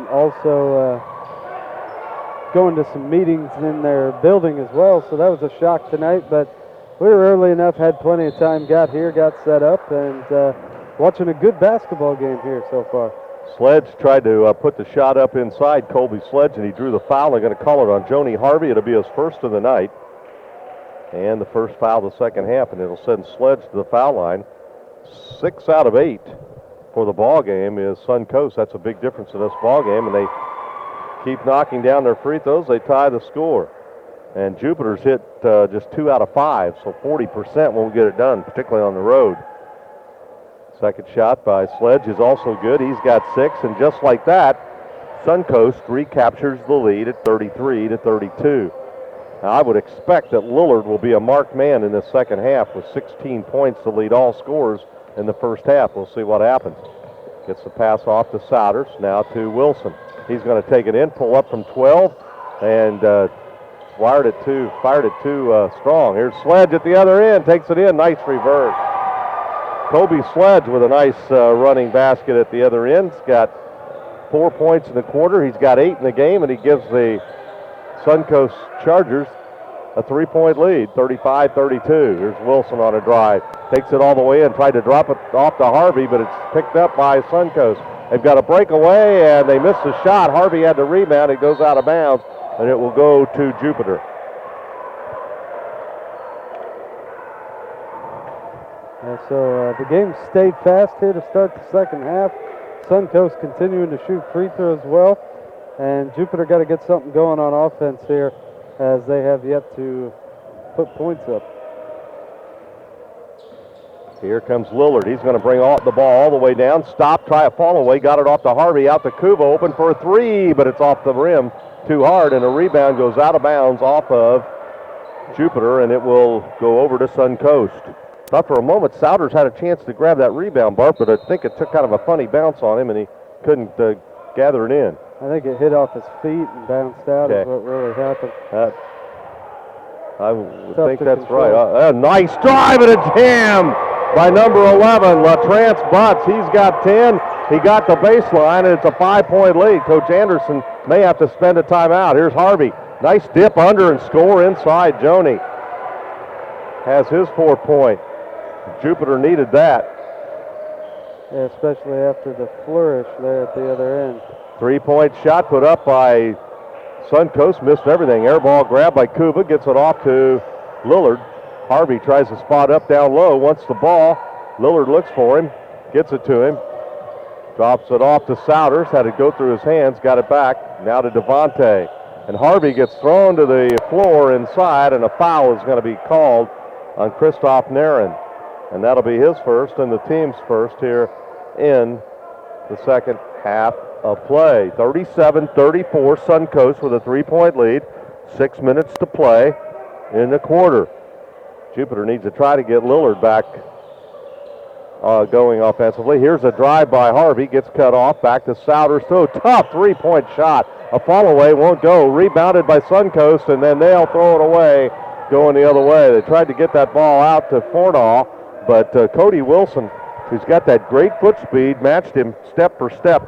also going to some meetings in their building as well. So that was a shock tonight, but we were early enough, had plenty of time, got here, got set up, and watching a good basketball game here so far. Sledge tried to put the shot up inside Colby Sledge, and he drew the foul. They're going to call it on Joni Harvey. It'll be his first of the night, and the first foul of the second half, and it'll send Sledge to the foul line. 6 out of 8 for the ball game is Suncoast. That's a big difference in this ball game, and they keep knocking down their free throws. They tie the score, and Jupiter's hit just 2 out of 5, so 40% won't get it done, particularly on the road. Second shot by Sledge is also good. He's got 6, and just like that, Suncoast recaptures the lead at 33-32. Now, I would expect that Lillard will be a marked man in this second half with 16 points to lead all scorers in the first half. We'll see what happens. Gets the pass off to Souders, now to Wilson. He's going to take it in, pull up from 12, and fired it too strong. Here's Sledge at the other end, takes it in, nice reverse. Kobe Sledge with a nice running basket at the other end. He's got 4 points in the quarter. He's got 8 in the game, and he gives the Suncoast Chargers a 3-point lead, 35-32. Here's Wilson on a drive. Takes it all the way in, tried to drop it off to Harvey, but it's picked up by Suncoast. They've got a breakaway, and they missed the shot. Harvey had to rebound. It goes out of bounds, and it will go to Jupiter. So the game stayed fast here to start the second half. Suncoast continuing to shoot free throws well, and Jupiter got to get something going on offense here as they have yet to put points up. Here comes Lillard. He's going to bring the ball all the way down. Stop, try a fall away. Got it off to Harvey, out to Kuba, open for a 3, but it's off the rim too hard, and a rebound goes out of bounds off of Jupiter, and it will go over to Suncoast. Thought for a moment Souders had a chance to grab that rebound, Bart, but I think it took kind of a funny bounce on him, and he couldn't gather it in. I think it hit off his feet and bounced out is what really happened. I would think that's right. A nice drive, and it's him by number 11, LaTrance Butts. He's got 10. He got the baseline, and it's a 5-point lead. Coach Anderson may have to spend a timeout. Here's Harvey. Nice dip under and score inside. Joni has his 4th point. Jupiter needed that. Yeah, especially after the flourish there at the other end. 3-point shot put up by Suncoast, missed everything. Air ball grabbed by Kuba, gets it off to Lillard. Harvey tries to spot up down low, wants the ball. Lillard looks for him, gets it to him. Drops it off to Souders, had it go through his hands, got it back. Now to Devontae. And Harvey gets thrown to the floor inside, and a foul is going to be called on Christoph Nairn. And that'll be his first and the team's first here in the second half of play. 37-34, Suncoast with a 3-point lead. 6 minutes to play in the quarter. Jupiter needs to try to get Lillard back going offensively. Here's a drive by Harvey, gets cut off, back to Souders. So tough 3-point shot. A fall away, won't go. Rebounded by Suncoast, and then they'll throw it away going the other way. They tried to get that ball out to Fornall, but Cody Wilson, who's got that great foot speed, matched him step for step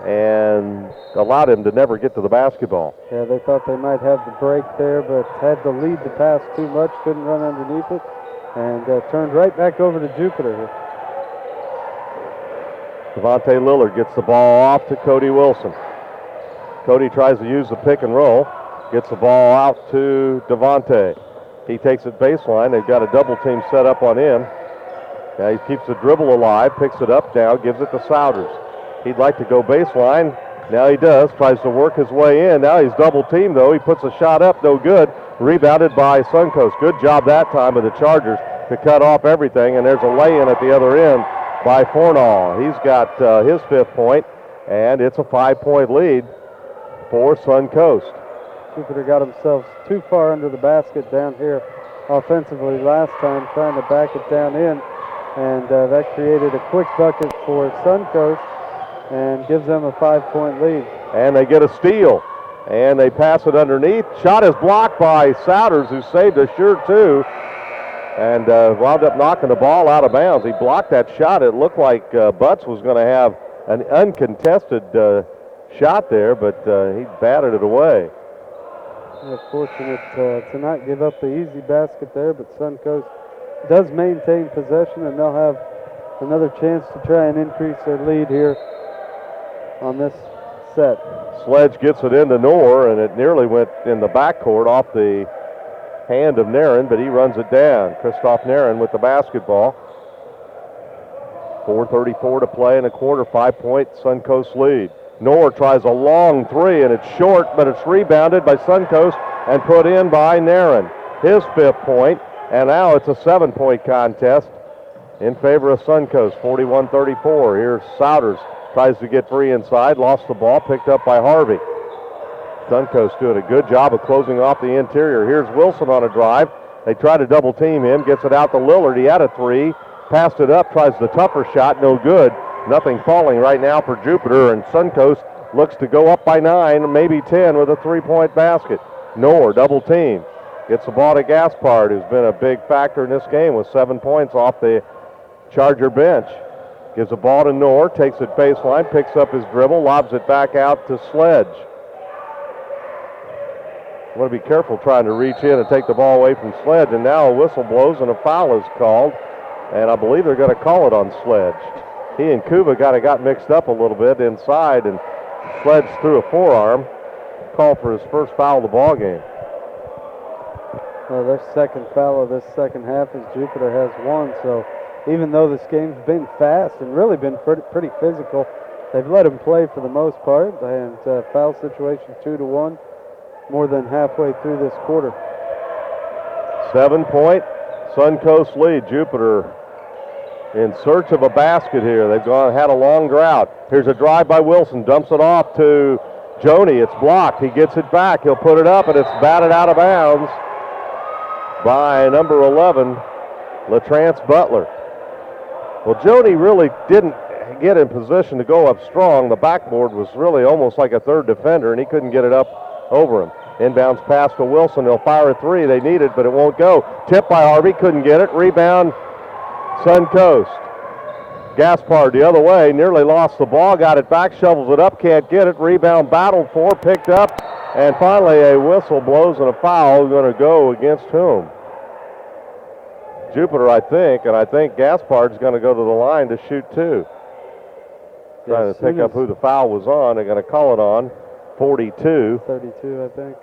and allowed him to never get to the basketball. Yeah, they thought they might have the break there, but had to lead the pass too much, couldn't run underneath it, and turned right back over to Jupiter here. Devontae Lillard gets the ball off to Cody Wilson. Cody tries to use the pick and roll, gets the ball out to Devontae. He takes it baseline. They've got a double team set up on him. Now he keeps the dribble alive, picks it up now, gives it to Souders. He'd like to go baseline. Now he does, tries to work his way in. Now he's double teamed though. He puts a shot up, no good. Rebounded by Suncoast. Good job that time of the Chargers to cut off everything, and there's a lay-in at the other end by Fornall. He's got his 5th point, and it's a 5-point lead for Suncoast. Jupiter got themselves too far under the basket down here offensively last time, trying to back it down in, and that created a quick bucket for Suncoast and gives them a 5-point lead. And they get a steal, and they pass it underneath. Shot is blocked by Souders, who saved a sure two, and wound up knocking the ball out of bounds. He blocked that shot. It looked like Butts was going to have an uncontested shot there, but he batted it away. Yeah, fortunate to not give up the easy basket there, but Suncoast does maintain possession, and they'll have another chance to try and increase their lead here on this set. Sledge gets it into Knorr, and it nearly went in the backcourt off the hand of Nairn, but he runs it down. Christoph Nairn with the basketball. 4:34 to play in a quarter, 5-point Suncoast lead. Knorr tries a long three, and it's short, but it's rebounded by Suncoast and put in by Nairn. His 5th point, and now it's a 7-point contest in favor of Suncoast, 41-34. Here's Souders, tries to get free inside, lost the ball, picked up by Harvey. Suncoast doing a good job of closing off the interior. Here's Wilson on a drive. They try to double team him, gets it out to Lillard. He had a three, passed it up, tries the tougher shot, no good. Nothing falling right now for Jupiter, and Suncoast looks to go up by 9, maybe 10 with a 3-point basket. Knorr double team. Gets the ball to Gaspard, who's been a big factor in this game with 7 points off the Charger bench. Gives the ball to Knorr, takes it baseline, picks up his dribble, lobs it back out to Sledge. Want to be careful trying to reach in and take the ball away from Sledge, and now a whistle blows and a foul is called, and I believe they're going to call it on Sledge. He and Kuba got mixed up a little bit inside, and Sledge threw a forearm, called for his first foul of the ball game. Well, their second foul of this second half as Jupiter has one, so even though this game's been fast and really been pretty physical, they've let them play for the most part, and foul situation 2-1, more than halfway through this quarter. 7-point Suncoast lead. Jupiter in search of a basket here. They've had a long drought. Here's a drive by Wilson, dumps it off to Joni. It's blocked. He gets it back. He'll put it up, and it's batted out of bounds by number 11, LaTrance Butler. Well, Joni really didn't get in position to go up strong. The backboard was really almost like a third defender, and he couldn't get it up over him. Inbounds pass to Wilson. They'll fire a three. They need it, but it won't go. Tipped by Harvey. Couldn't get it. Rebound, Suncoast. Gaspard the other way. Nearly lost the ball. Got it back. Shovels it up. Can't get it. Rebound battled for. Picked up. And finally a whistle blows and a foul. Going to go against whom? Jupiter, I think. And I think Gaspard's going to go to the line to shoot two. Trying to pick up who the foul was on. They're going to call it on 42. 32, I think.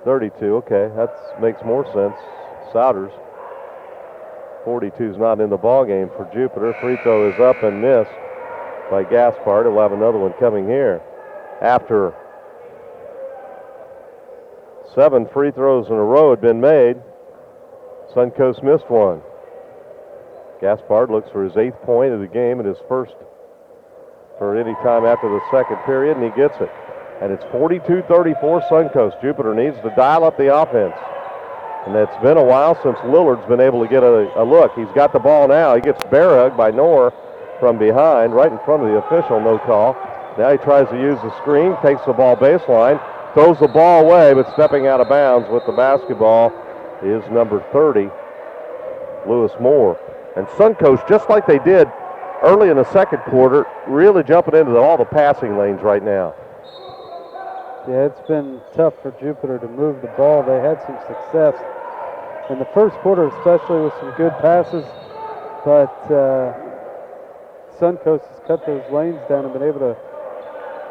32, okay. That makes more sense. Souders. 42 is not in the ball game for Jupiter. Free throw is up and missed by Gaspard. He'll have another one coming here. After 7 free throws in a row had been made, Suncoast missed one. Gaspard looks for his 8th point of the game and his first for any time after the second period, and he gets it. And it's 42-34 Suncoast. Jupiter needs to dial up the offense. And it's been a while since Lillard's been able to get a look. He's got the ball now. He gets bear hugged by Knorr from behind, right in front of the official, no call. Now he tries to use the screen, takes the ball baseline, throws the ball away, but stepping out of bounds with the basketball is number 30, Lewis Moore. And Suncoast, just like they did early in the second quarter, really jumping into all the passing lanes right now. Yeah, it's been tough for Jupiter to move the ball. They had some success in the first quarter, especially with some good passes, but Suncoast has cut those lanes down and been able to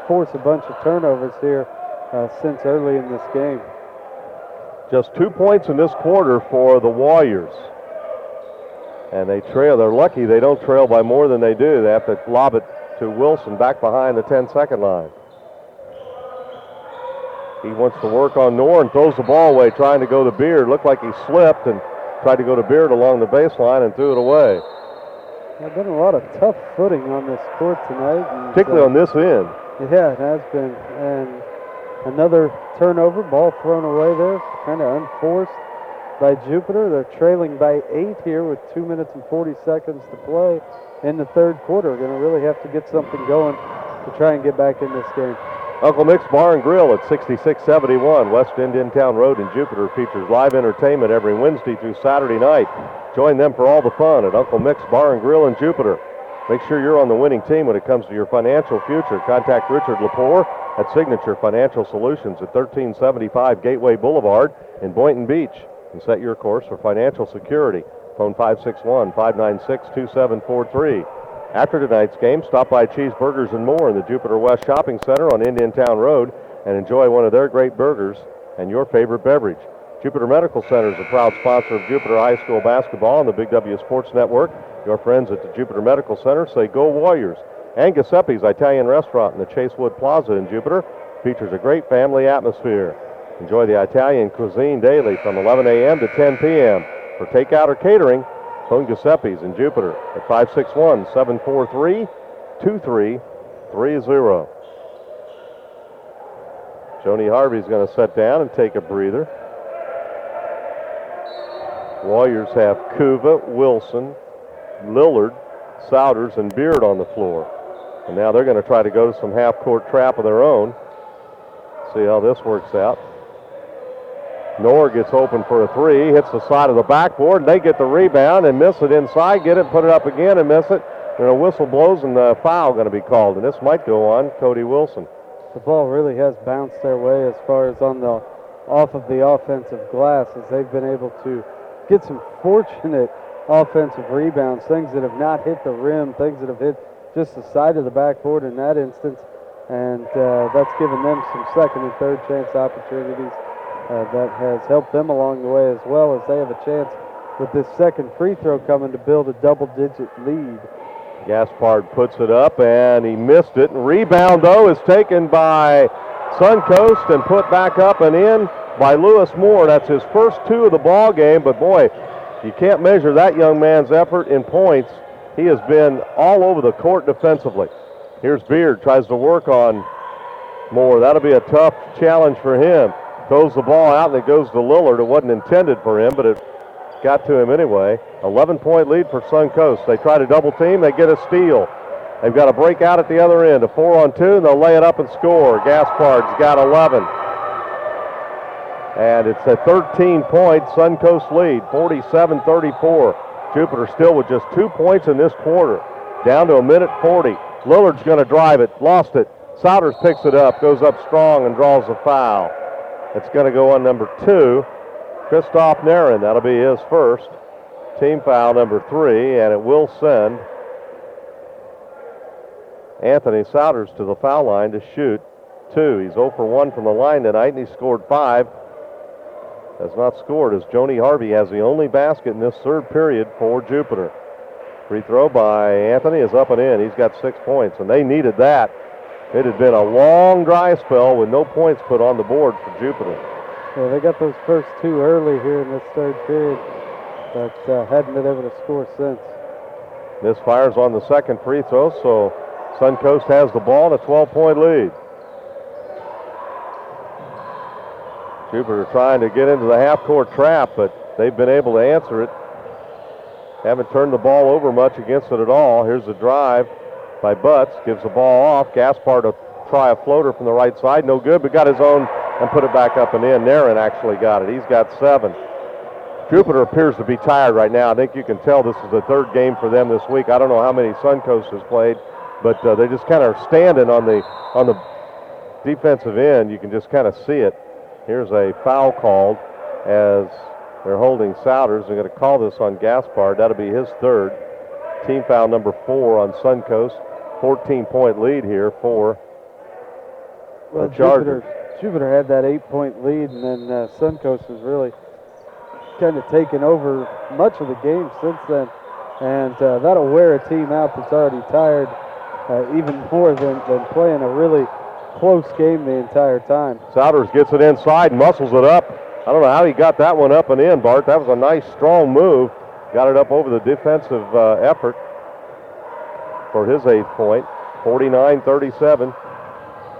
force a bunch of turnovers here since early in this game. Just 2 points in this quarter for the Warriors. And they trail. They're lucky they don't trail by more than they do. They have to lob it to Wilson back behind the 10-second line. He wants to work on Knorr and throws the ball away, trying to go to Beard. Looked like he slipped and tried to go to Beard along the baseline and threw it away. There's been a lot of tough footing on this court tonight. And, particularly on this end. Yeah, it has been. And another turnover, ball thrown away there, kind of unforced by Jupiter. They're trailing by 8 here with 2 minutes and 40 seconds to play in the third quarter. Going to really have to get something going to try and get back in this game. Uncle Mick's Bar and Grill at 6671 West Indiantown Road in Jupiter features live entertainment every Wednesday through Saturday night. Join them for all the fun at Uncle Mick's Bar and Grill in Jupiter. Make sure you're on the winning team when it comes to your financial future. Contact Richard Lepore at Signature Financial Solutions at 1375 Gateway Boulevard in Boynton Beach and set your course for financial security. Phone 561-596-2743. After tonight's game, stop by Cheeseburgers and More in the Jupiter West Shopping Center on Indiantown Road and enjoy one of their great burgers and your favorite beverage. Jupiter Medical Center is a proud sponsor of Jupiter High School basketball on the Big W Sports Network. Your friends at the Jupiter Medical Center say go Warriors. And Giuseppe's Italian Restaurant in the Chasewood Plaza in Jupiter features a great family atmosphere. Enjoy the Italian cuisine daily from 11 a.m. to 10 p.m. For takeout or catering, phone Giuseppe's in Jupiter at 561-743-2330. Joni Harvey's going to sit down and take a breather. Warriors have Kuva, Wilson, Lillard, Souders, and Beard on the floor. And now they're going to try to go to some half-court trap of their own. See how this works out. Knorr gets open for a three, hits the side of the backboard, and they get the rebound and miss it inside, get it, put it up again and miss it. And a whistle blows and the foul going to be called. And this might go on Cody Wilson. The ball really has bounced their way as far as on the off of the offensive glass, as they've been able to get some fortunate offensive rebounds, things that have not hit the rim, things that have hit just the side of the backboard in that instance. And that's given them some second and third chance opportunities. That has helped them along the way, as well as they have a chance with this second free throw coming to build a double-digit lead. Gaspard puts it up, and he missed it. Rebound, though, is taken by Suncoast and put back up and in by Lewis Moore. That's his first two of the ball game, but boy, you can't measure that young man's effort in points. He has been all over the court defensively. Here's Beard, tries to work on Moore. That'll be a tough challenge for him. Throws the ball out, and it goes to Lillard. It wasn't intended for him, but it got to him anyway. 11-point lead for Suncoast. They try to double team. They get a steal. They've got a breakout at the other end, a 4-on-2, and they'll lay it up and score. Gaspard's got 11. And it's a 13-point Suncoast lead, 47-34. Jupiter still with just 2 points in this quarter, down to 1:40. Lillard's going to drive it, lost it. Souders picks it up, goes up strong, and draws a foul. It's going to go on number 2, Christoph Narin. That'll be his first. Team foul number 3, and it will send Anthony Souders to the foul line to shoot 2. He's 0 for 1 from the line tonight, and he scored 5. Has not scored as Joni Harvey has the only basket in this third period for Jupiter. Free throw by Anthony is up and in. He's got 6 points, and they needed that. It had been a long dry spell with no points put on the board for Jupiter. Yeah, they got those first 2 early here in this third period, but hadn't been able to score since. Misfires on the second free throw, so Suncoast has the ball and a 12-point lead. Jupiter trying to get into the half-court trap, but they've been able to answer it. Haven't turned the ball over much against it at all. Here's the drive by Butts, gives the ball off. Gaspard to try a floater from the right side, no good, but got his own and put it back up and in. Narin actually got it. He's got 7. Jupiter appears to be tired right now. I think you can tell this is the third game for them this week. I don't know how many Suncoast has played, but they just kind of standing on the defensive end. You can just kind of see it. Here's a foul called as they're holding Souders. They're going to call this on Gaspard. That'll be his third. Team foul number 4 on Suncoast. 14-point lead here for the Chargers. Jupiter had that 8-point lead, and then Suncoast has really kind of taken over much of the game since then. And that'll wear a team out that's already tired even more than playing a really close game the entire time. Souders gets it inside, muscles it up. I don't know how he got that one up and in, Bart. That was a nice, strong move. Got it up over the defensive effort for his 8th point. 49-37.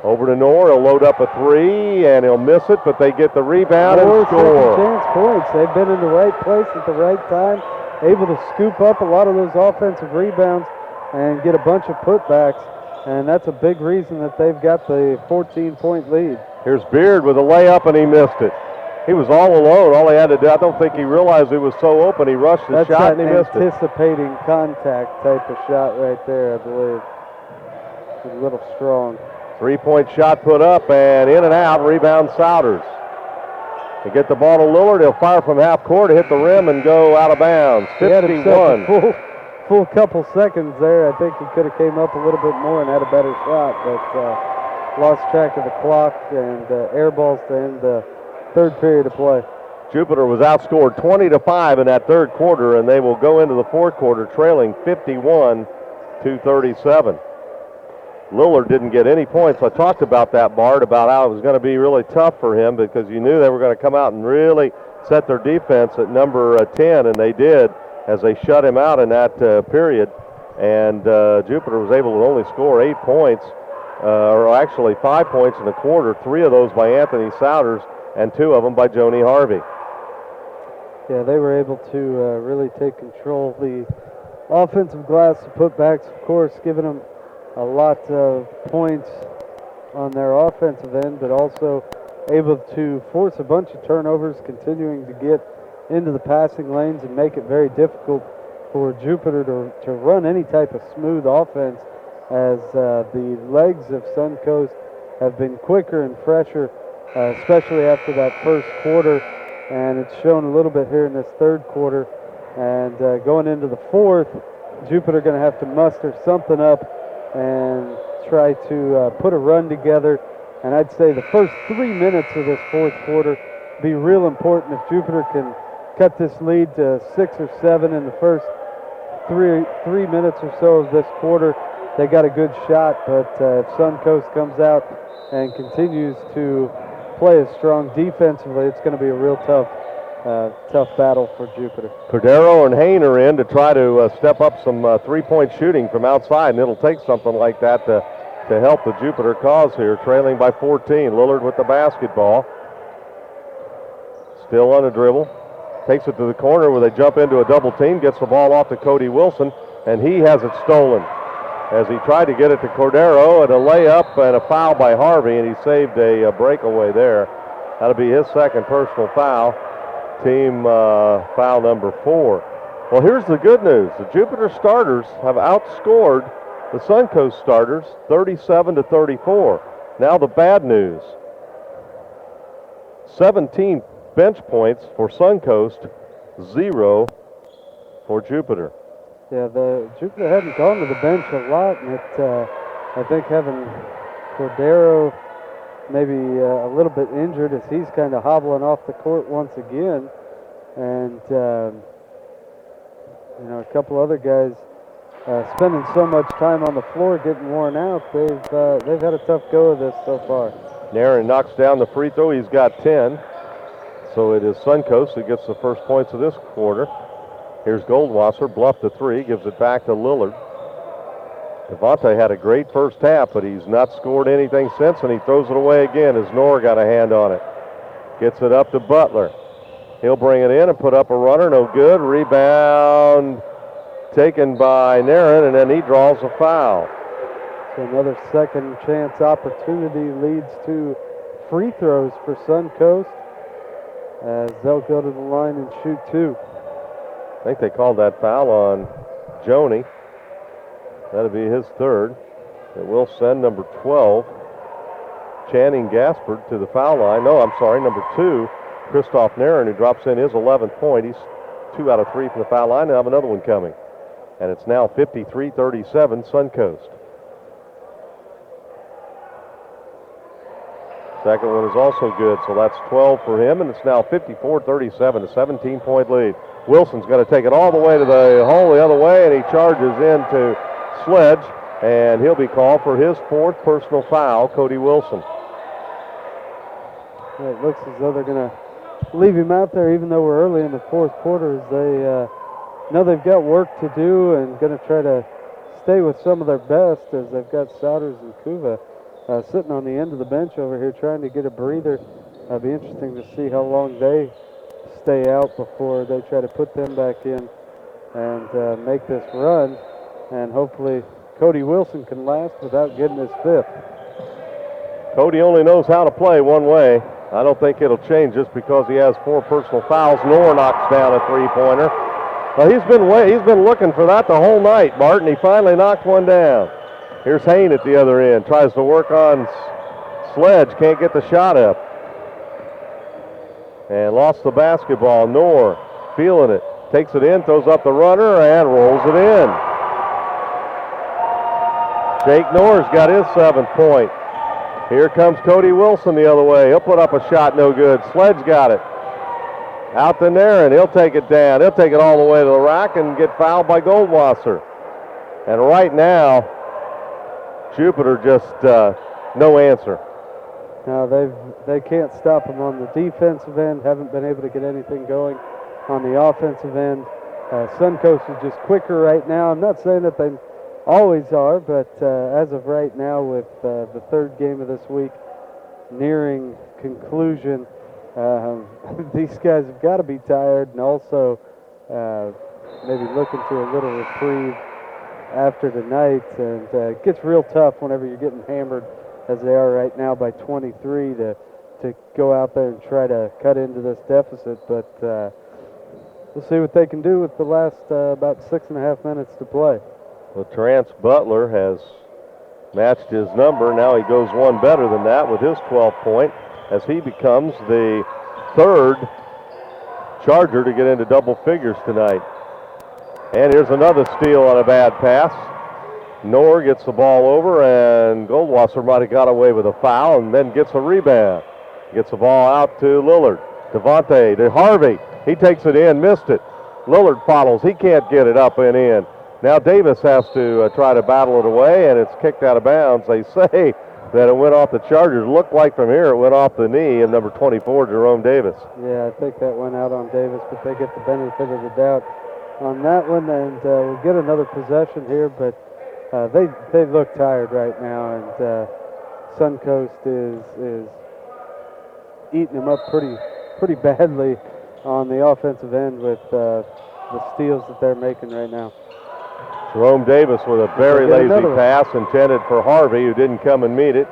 Over to Knorr. He'll load up a three, and he'll miss it, but they get the rebound and score. Chance points. They've been in the right place at the right time, able to scoop up a lot of those offensive rebounds and get a bunch of putbacks, and that's a big reason that they've got the 14-point lead. Here's Beard with a layup, and he missed it. He was all alone. All he had to do, I don't think he realized it was so open. He rushed the shot, and he missed it. Anticipating contact type of shot right there, I believe. A little strong. 3-point shot put up and in and out. Rebound Souders. They get the ball to Lillard. He'll fire from half court, hit the rim, and go out of bounds. 51. Full couple seconds there. I think he could have came up a little bit more and had a better shot, but lost track of the clock and air balls to end the third period of play. Jupiter was outscored 20-5 in that third quarter, and they will go into the fourth quarter trailing 51-37. Lillard didn't get any points. I talked about that, Bart, about how it was going to be really tough for him because you knew they were going to come out and really set their defense at number 10, and they did as they shut him out in that period. And Jupiter was able to only score 8 points, or actually 5 points in the quarter, 3 of those by Anthony Souders and 2 of them by Joni Harvey. Yeah, they were able to really take control of the offensive glass, the putbacks, of course, giving them a lot of points on their offensive end, but also able to force a bunch of turnovers, continuing to get into the passing lanes and make it very difficult for Jupiter to run any type of smooth offense, as the legs of Suncoast have been quicker and fresher, especially after that first quarter, and it's shown a little bit here in this third quarter. And going into the fourth, Jupiter going to have to muster something up and try to put a run together. And I'd say the first 3 minutes of this fourth quarter be real important. If Jupiter can cut this lead to 6 or 7 in the first three minutes or so of this quarter, they got a good shot. But if Suncoast comes out and continues to play as strong defensively, it's going to be a real tough battle for Jupiter. Cordero and Hain are in to try to step up some 3-point shooting from outside, and it'll take something like that to help the Jupiter cause here, trailing by 14. Lillard with the basketball. Still on a dribble. Takes it to the corner where they jump into a double team, gets the ball off to Cody Wilson, and he has it stolen as he tried to get it to Cordero, and a layup and a foul by Harvey, and he saved a breakaway there. That'll be his second personal foul. Team foul number 4. Well, here's the good news. The Jupiter starters have outscored the Suncoast starters 37-34. Now the bad news. 17 bench points for Suncoast, 0 for Jupiter. Yeah, the Jupiter hadn't gone to the bench a lot, and I think having Cordero maybe a little bit injured as he's kind of hobbling off the court once again. And, a couple other guys spending so much time on the floor getting worn out. They've had a tough go of this so far. Nairn knocks down the free throw. He's got 10. So it is Suncoast who gets the first points of this quarter. Here's Goldwasser, bluffed the 3, gives it back to Lillard. Devontae had a great first half, but he's not scored anything since, and he throws it away again as Knorr got a hand on it. Gets it up to Butler. He'll bring it in and put up a runner, no good. Rebound taken by Nairn, and then he draws a foul. So another second chance opportunity leads to free throws for Suncoast, as they'll go to the line and shoot 2. I think they called that foul on Joni. That'll be his third. It will send number 12, Channing Gaspard, to the foul line. No, I'm sorry, number 2, Christoph Nairn, who drops in his 11th point. He's 2 out of 3 from the foul line. They'll have another one coming. And it's now 53-37 Suncoast. Second one is also good, so that's 12 for him, and it's now 54-37, a 17-point lead. Wilson's going to take it all the way to the hole the other way, and he charges into Sledge, And he'll be called for his 4th personal foul, Cody Wilson. Yeah, it looks as though they're going to leave him out there even though we're early in the 4th quarter, as they know they've got work to do and going to try to stay with some of their best, as they've got Souders and Kuva sitting on the end of the bench over here trying to get a breather. It'll be interesting to see how long they stay out before they try to put them back in and make this run. And hopefully Cody Wilson can last without getting his 5th. Cody only knows how to play one way. I don't think it'll change just because he has 4 personal fouls. Knorr knocks down a 3-pointer. Well, he's been looking for that the whole night, Martin. He finally knocked one down. Here's Hain at the other end. Tries to work on Sledge. Can't get the shot up. And lost the basketball. Knorr feeling it. Takes it in, throws up the runner, and rolls it in. Jake Knorr's got his 7th point. Here comes Cody Wilson the other way. He'll put up a shot, no good. Sledge got it. Out in there, and he'll take it down. He'll take it all the way to the rack and get fouled by Goldwasser. And right now, Jupiter just no answer. No, they can't stop him on the defensive end. Haven't been able to get anything going on the offensive end. Suncoast is just quicker right now. I'm not saying that they always are, but as of right now, with the 3rd game of this week nearing conclusion, these guys have got to be tired, and also maybe looking to a little reprieve after tonight. And it gets real tough whenever you're getting hammered, as they are right now, by 23 to go out there and try to cut into this deficit. But we'll see what they can do with the last about 6.5 minutes to play. Well, Terrence Butler has matched his number. Now he goes one better than that with his 12th point, as he becomes the 3rd Charger to get into double figures tonight. And here's another steal on a bad pass. Knorr gets the ball over, and Goldwasser might have got away with a foul and then gets a rebound. Gets the ball out to Lillard. Devontae to Harvey. He takes it in, missed it. Lillard follows. He can't get it up and in. Now Davis has to try to battle it away, and it's kicked out of bounds. They say that it went off the Chargers. Looked like from here it went off the knee of number 24, Jerome Davis. Yeah, I think that went out on Davis, but they get the benefit of the doubt on that one, and we'll get another possession here, but they look tired right now, and Suncoast is eating them up pretty badly on the offensive end with the steals that they're making right now. Jerome Davis with a very lazy pass intended for Harvey, who didn't come and meet it.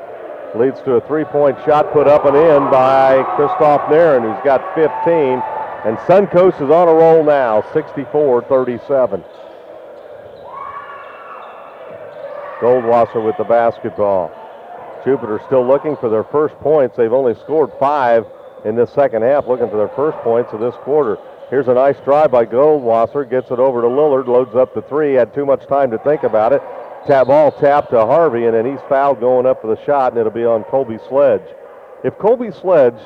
Leads to a 3-point shot put up and in by Christoph Nairn, who's got 15. And Suncoast is on a roll now, 64-37. Goldwasser with the basketball. Jupiter still looking for their first points. They've only scored 5 in this second half, looking for their first points of this quarter. Here's a nice drive by Goldwasser, gets it over to Lillard, loads up the 3, had too much time to think about it. Ball tapped to Harvey, and then he's fouled going up for the shot, and it'll be on Colby Sledge. If Colby Sledge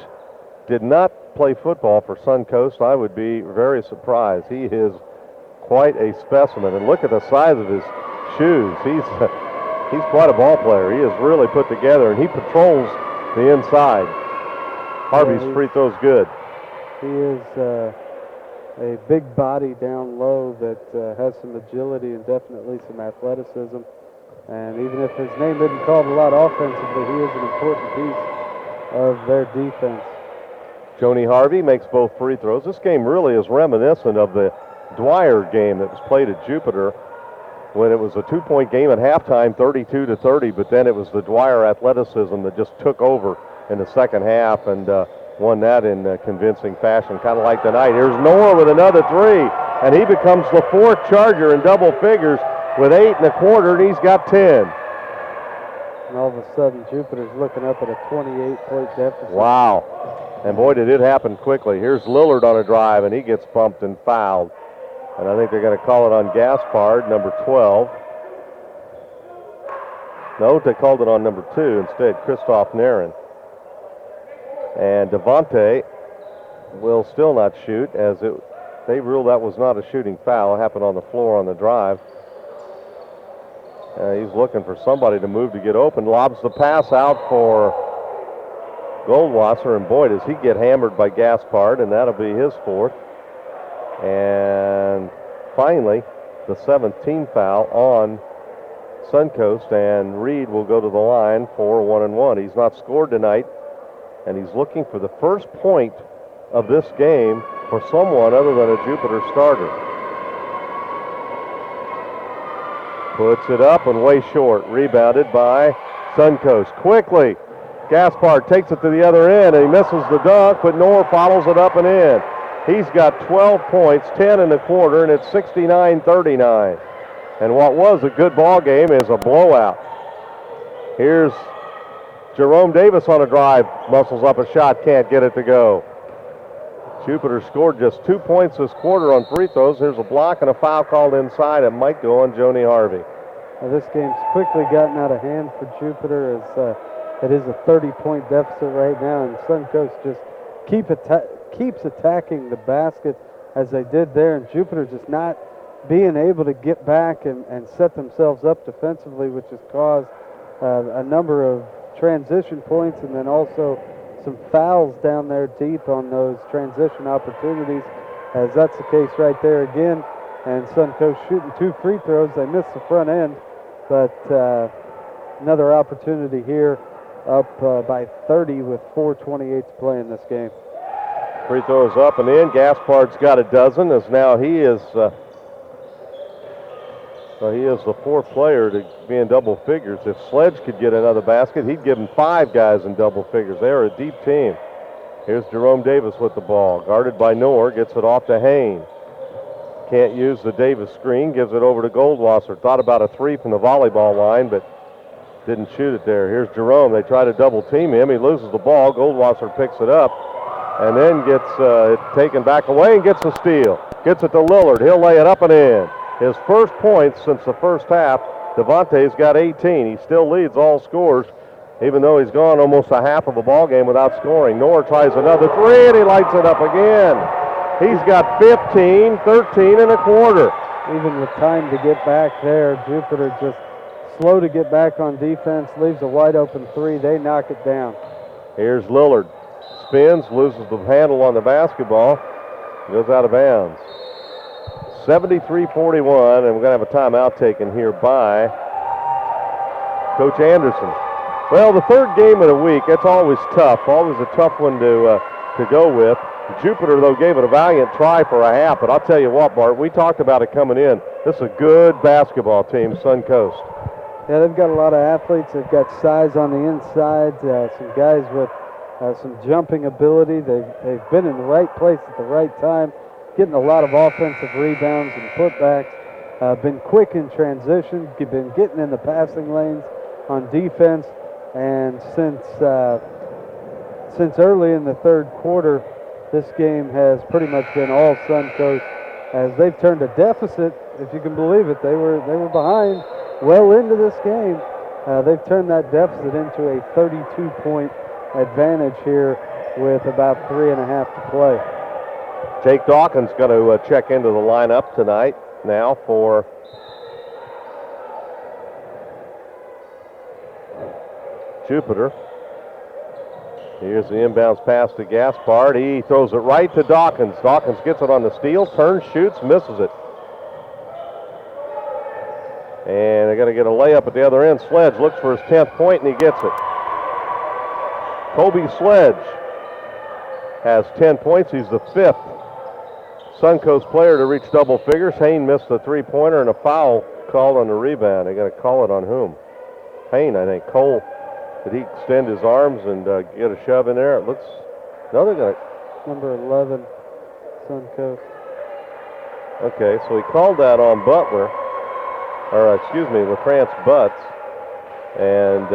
did not play football for Suncoast, I would be very surprised. He is quite a specimen, and look at the size of his shoes. He's quite a ball player. He is really put together, and he patrols the inside. Harvey's free throw's good. He is a big body down low that has some agility and definitely some athleticism. And even if his name isn't called a lot offensively, he is an important piece of their defense. Joni Harvey makes both free throws. This game really is reminiscent of the Dwyer game that was played at Jupiter, when it was a 2-point game at halftime, 32-30, but then it was the Dwyer athleticism that just took over in the second half and won that in convincing fashion, kind of like tonight. Here's Knorr with another 3, and he becomes the 4th Charger in double figures with 8 1/4, and he's got 10. And all of a sudden, Jupiter's looking up at a 28-point deficit. Wow. And boy, did it happen quickly. Here's Lillard on a drive, and he gets bumped and fouled. And I think they're going to call it on Gaspard, number 12. No, they called it on number 2 instead, Christoph Nairn. And Devontae will still not shoot, as they ruled that was not a shooting foul. It happened on the floor on the drive. He's looking for somebody to move to get open. Lobs the pass out for Goldwasser, and boy, does he get hammered by Gaspard, and that'll be his fourth. And finally, the 7th team foul on Suncoast, and Reed will go to the line for 1-1. He's not scored tonight, and he's looking for the first point of this game for someone other than a Jupiter starter. Puts it up and way short. Rebounded by Suncoast. Quickly, Gaspard takes it to the other end, and he misses the dunk, but Knorr follows it up and in. He's got 12 points, 10 in the quarter, and it's 69-39. And what was a good ball game is a blowout. Here's Jerome Davis on a drive, muscles up a shot, can't get it to go. Jupiter scored just 2 points this quarter on free throws. Here's a block and a foul called inside. It might go on Joni Harvey. Well, this game's quickly gotten out of hand for Jupiter as it is a 30-point deficit right now, and Suncoast just keeps attacking the basket as they did there, and Jupiter just not being able to get back and set themselves up defensively, which has caused a number of transition points and then also some fouls down there deep on those transition opportunities, as that's the case right there again. And Suncoast shooting 2 free throws. They missed the front end, but another opportunity here, up by 30 with 4:28 to play in this game. Free throws up and in. Gaspard's got a dozen, as now he is the 4th player to be in double figures. If Sledge could get another basket, he'd give him 5 guys in double figures. They're a deep team. Here's Jerome Davis with the ball. Guarded by Knorr, gets it off to Hain. Can't use the Davis screen, gives it over to Goldwasser. Thought about a 3 from the volleyball line, but didn't shoot it there. Here's Jerome. They try to double team him. He loses the ball. Goldwasser picks it up and then gets it taken back away and gets a steal. Gets it to Lillard. He'll lay it up and in. His first points since the first half. Devontae's got 18. He still leads all scores, even though he's gone almost a half of a ball game without scoring. Knorr tries another 3, and he lights it up again. He's got 15, 13 and a quarter. Even with time to get back there, Jupiter just slow to get back on defense, leaves a wide open 3. They knock it down. Here's Lillard. Spins, loses the handle on the basketball, goes out of bounds. 73-41, and we're going to have a timeout taken here by Coach Anderson. Well, the third game of the week, that's always tough, always a tough one to go with. Jupiter, though, gave it a valiant try for a half, but I'll tell you what, Bart, we talked about it coming in. This is a good basketball team, Suncoast. Yeah, they've got a lot of athletes. They've got size on the inside, some guys with some jumping ability. They've been in the right place at the right time, getting a lot of offensive rebounds and putbacks. Been quick in transition, been getting in the passing lanes on defense, and since early in the third quarter, this game has pretty much been all Suncoast, as they've turned a deficit, if you can believe it. They were behind well into this game. They've turned that deficit into a 32-point advantage here with about 3.5 to play. Jake Dawkins going to check into the lineup tonight now for Jupiter. Here's the inbounds pass to Gaspard. He throws it right to Dawkins. Dawkins gets it on the steal, turns, shoots, misses it. And they're going to get a layup at the other end. Sledge looks for his 10th point, and he gets it. Kobe Sledge has 10 points. He's the 5th Suncoast player to reach double figures. Hain missed the 3-pointer, and a foul called on the rebound. They're going to call it on whom? Hain, I think. Cole, did he extend his arms and get a shove in there? It looks, no, they're going to. Number 11, Suncoast. Okay, so he called that on Butler, or excuse me, LaFrance Butts, and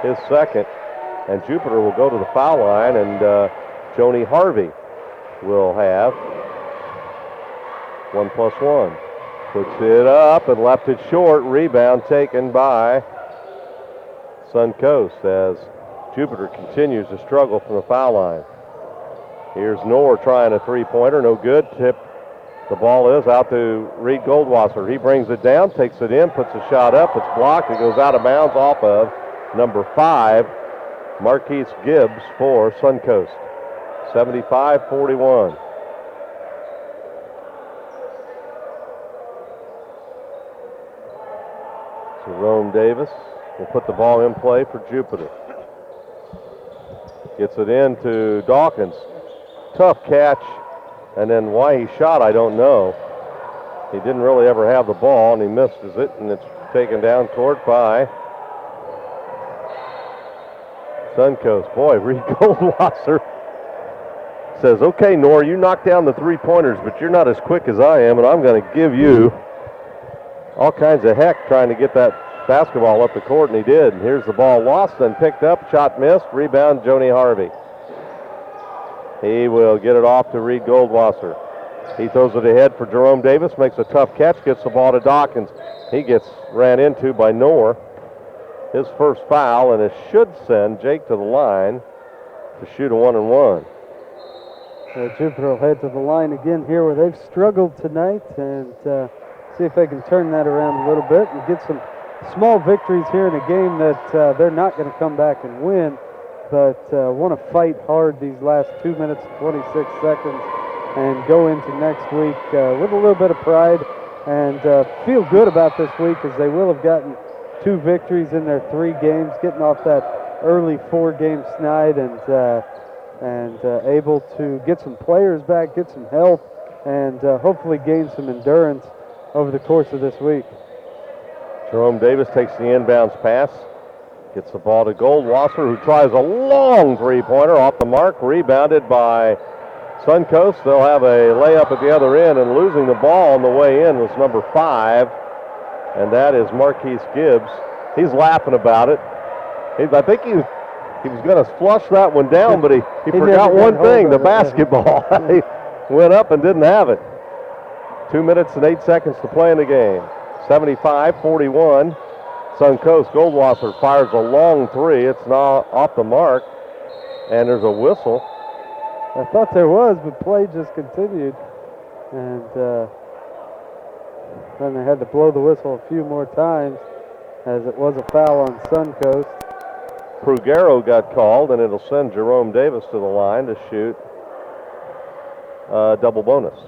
his second. And Jupiter will go to the foul line, and Joni Harvey will have 1+1. Puts it up and left it short. Rebound taken by Suncoast as Jupiter continues to struggle from the foul line. Here's Knorr trying a 3-pointer, no good. Tip The ball is out to Reed Goldwasser. He brings it down, takes it in, puts a shot up. It's blocked. It goes out of bounds off of number 5, Marquise Gibbs for Suncoast. 75-41. Jerome Davis will put the ball in play for Jupiter. Gets it in to Dawkins. Tough catch, and then why he shot, I don't know. He didn't really ever have the ball, and he misses it, and it's taken down court by Suncoast. Boy, Reed Goldwasser says, okay, Nor, you knocked down the three-pointers, but you're not as quick as I am, and I'm going to give you all kinds of heck trying to get that basketball up the court, and he did. And here's the ball lost and picked up, shot missed, rebound, Joni Harvey. He will get it off to Reed Goldwasser. He throws it ahead for Jerome Davis, makes a tough catch, gets the ball to Dawkins. He gets ran into by Knorr. His first foul, and it should send Jake to the line to shoot a 1-and-1. Jupiter will head to the line again here where they've struggled tonight, and see if they can turn that around a little bit and get some small victories here in a game that they're not going to come back and win, but want to fight hard these last 2 minutes and 26 seconds and go into next week with a little bit of pride and feel good about this week, as they will have gotten 2 victories in their 3 games, getting off that early 4-game snide and able to get some players back, get some help, and hopefully gain some endurance over the course of this week. Jerome Davis takes the inbounds pass, gets the ball to Goldwasser, who tries a long three-pointer off the mark, rebounded by Suncoast. They'll have a layup at the other end, and losing the ball on the way in was number 5, and that is Marquise Gibbs. He's laughing about it. I think he was going to flush that one down, but he forgot one thing, the basketball. He went up and didn't have it. 2 minutes and 8 seconds to play in the game. 75-41. Suncoast. Goldwasser fires a long three. It's now off the mark, and there's a whistle. I thought there was, but play just continued, and then they had to blow the whistle a few more times, as it was a foul on Suncoast. Prugero got called, and it'll send Jerome Davis to the line to shoot a double bonus,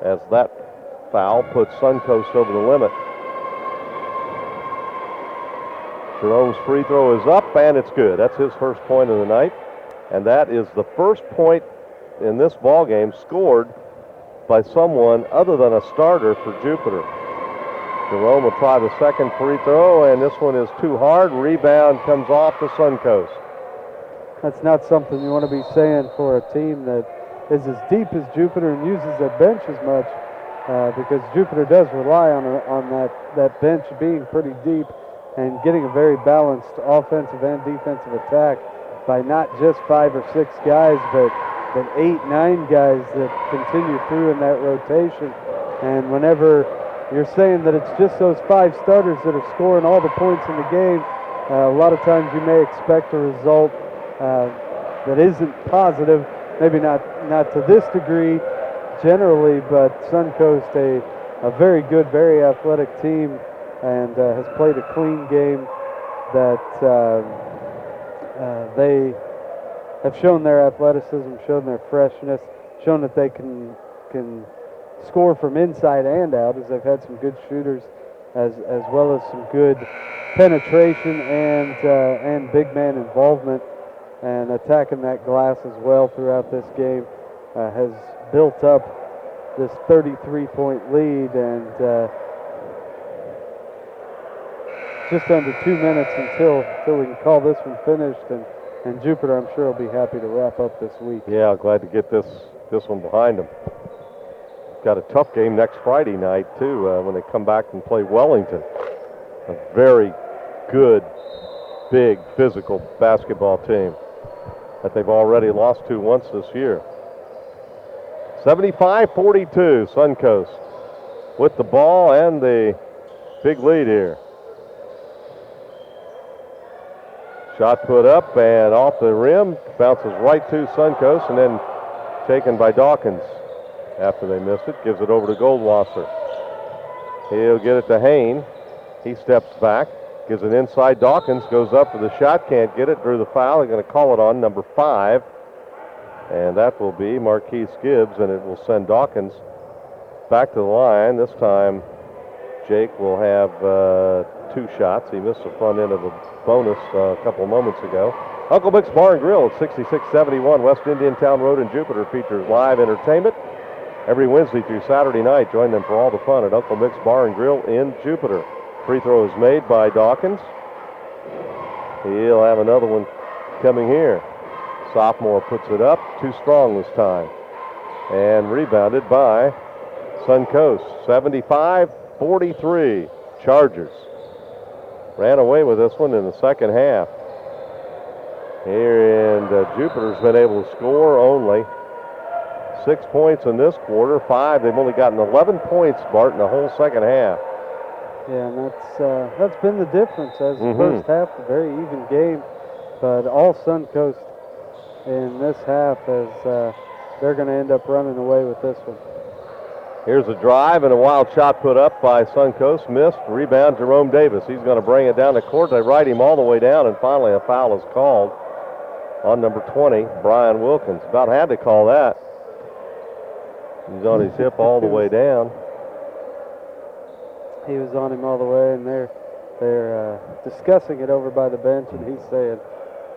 as that foul puts Suncoast over the limit. Jerome's free throw is up, and it's good. That's his first point of the night, and that is the first point in this ball game scored by someone other than a starter for Jupiter. Jerome will try the second free throw, and this one is too hard. Rebound comes off to Suncoast. That's not something you want to be saying for a team that is as deep as Jupiter and uses their bench as much, because Jupiter does rely on that bench being pretty deep and getting a very balanced offensive and defensive attack by not just 5 or 6 guys, but 8, 9 guys that continue through in that rotation. And whenever you're saying that it's just those 5 starters that are scoring all the points in the game, a lot of times you may expect a result that isn't positive, maybe not to this degree generally, but Suncoast, a very good, very athletic team, and has played a clean game that they have shown their athleticism, shown their freshness, shown that they can score from inside and out, as they've had some good shooters as well as some good penetration and big man involvement, and attacking that glass as well throughout this game has built up this 33-point lead, and just under 2 minutes until we can call this one finished, and Jupiter, I'm sure, will be happy to wrap up this week. Yeah, glad to get this one behind them. Got a tough game next Friday night, too, when they come back and play Wellington. A very good, big, physical basketball team that they've already lost to once this year. 75-42, Suncoast with the ball and the big lead here. Shot put up and off the rim, bounces right to Suncoast, and then taken by Dawkins. after they missed it. Gives it over to Goldwasser. He'll get it to Hain. He steps back, gives it inside. Dawkins goes up for the shot, can't get it, drew the foul. They're going to call it on number 5, and that will be Marquise Gibbs, and it will send Dawkins back to the line. This time, Jake will have 2 shots. He missed the front end of a bonus a couple of moments ago. Uncle Mick's Bar and Grill at 6671 West Indian Town Road in Jupiter features live entertainment every Wednesday through Saturday night. Join them for all the fun at Uncle Mick's Bar and Grill in Jupiter. Free throw is made by Dawkins. He'll have another one coming here. Sophomore puts it up. Too strong this time. And rebounded by Suncoast. 75-43. Chargers ran away with this one in the second half. Here, and Jupiter's been able to score only 6 points in this quarter. 5. They've only gotten 11 points, Bart, in the whole second half. Yeah, and that's been the difference as the first half, a very even game. But all Suncoast in this half is they're going to end up running away with this one. Here's a drive and a wild shot put up by Suncoast. Missed. Rebound, Jerome Davis. He's going to bring it down the court. They ride him all the way down, and finally a foul is called on number 20, Brian Wilkins. About had to call that. He's on his hip all the way down. He was on him all the way, and they're discussing it over by the bench, and he's saying,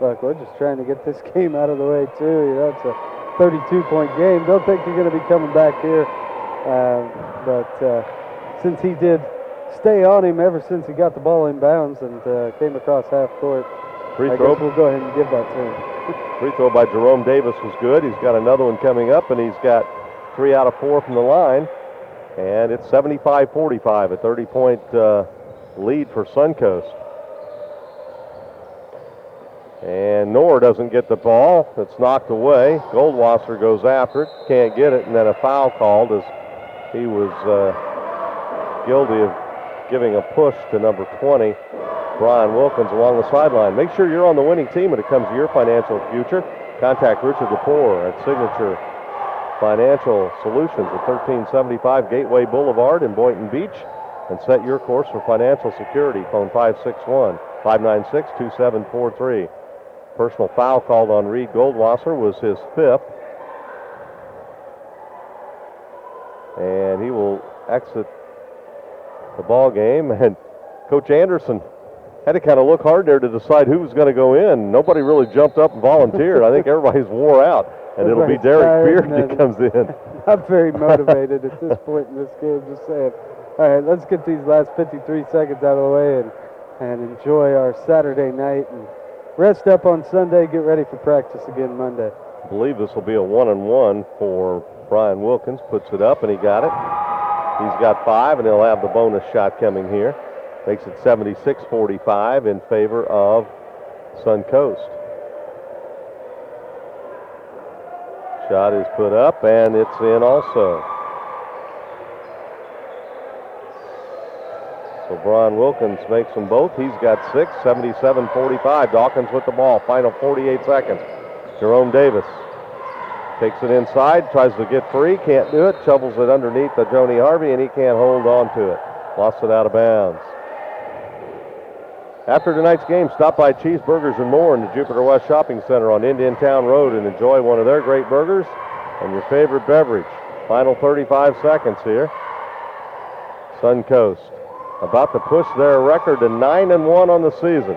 look, we're just trying to get this game out of the way, too. You know, it's a 32-point game. Don't think you're going to be coming back here. But since he did stay on him ever since he got the ball in bounds and came across half court, I guess we'll go ahead and give that to him. Free throw by Jerome Davis was good. He's got another one coming up, and he's got 3 out of 4 from the line. And it's 75-45, a 30-point lead for Suncoast. And Knorr doesn't get the ball. It's knocked away. Goldwasser goes after it, can't get it, and then a foul called as he was guilty of giving a push to number 20, Brian Wilkins, along the sideline. Make sure you're on the winning team when it comes to your financial future. Contact Richard Lepore at Signature Financial Solutions at 1375 Gateway Boulevard in Boynton Beach, and set your course for financial security. Phone 561-596-2743. Personal foul called on Reed Goldwasser was his 5th. And he will exit the ball game. And Coach Anderson had to kind of look hard there to decide who was going to go in. Nobody really jumped up and volunteered. I think everybody's wore out. And it'll be Derek Beard that comes in. Not very motivated at this point in this game, just saying, all right, let's get these last 53 seconds out of the way and enjoy our Saturday night and rest up on Sunday, get ready for practice again Monday. I believe this will be a 1-and-1 for Brian Wilkins. Puts it up, and he got it. He's got 5, and he'll have the bonus shot coming here. Makes it 76-45 in favor of Suncoast. Shot is put up, and it's in also. So Brian Wilkins makes them both. He's got 6, 77-45. Dawkins with the ball. Final 48 seconds. Jerome Davis takes it inside, tries to get free, can't do it, shovels it underneath the Joni Harvey, and he can't hold on to it. Lost it out of bounds. After tonight's game, stop by Cheeseburgers and More in the Jupiter West Shopping Center on Indian Town Road and enjoy one of their great burgers and your favorite beverage. Final 35 seconds here. Suncoast about to push their record to 9-1 on the season.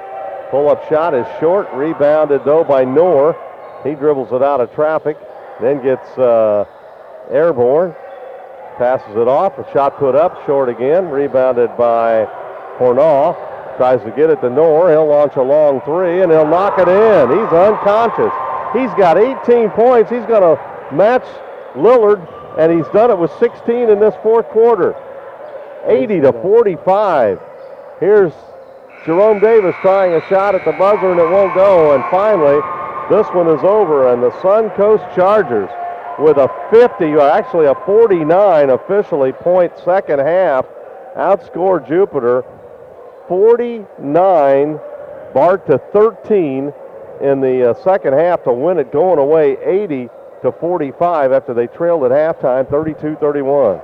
Pull-up shot is short, rebounded though by Knorr. He dribbles it out of traffic, then gets airborne, passes it off. A shot put up, short again, rebounded by Hornaw. Tries to get it to Knorr. He'll launch a long 3, and he'll knock it in. He's unconscious. He's got 18 points. He's going to match Lillard, and he's done it with 16 in this fourth quarter. 80-45. Here's Jerome Davis trying a shot at the buzzer, and it won't go. And finally, this one is over, and the Suncoast Chargers with a 50, or actually a 49 officially point second half, outscored Jupiter 49 Bart to 13 in the second half to win it, going away to 45 after they trailed at halftime 32-31.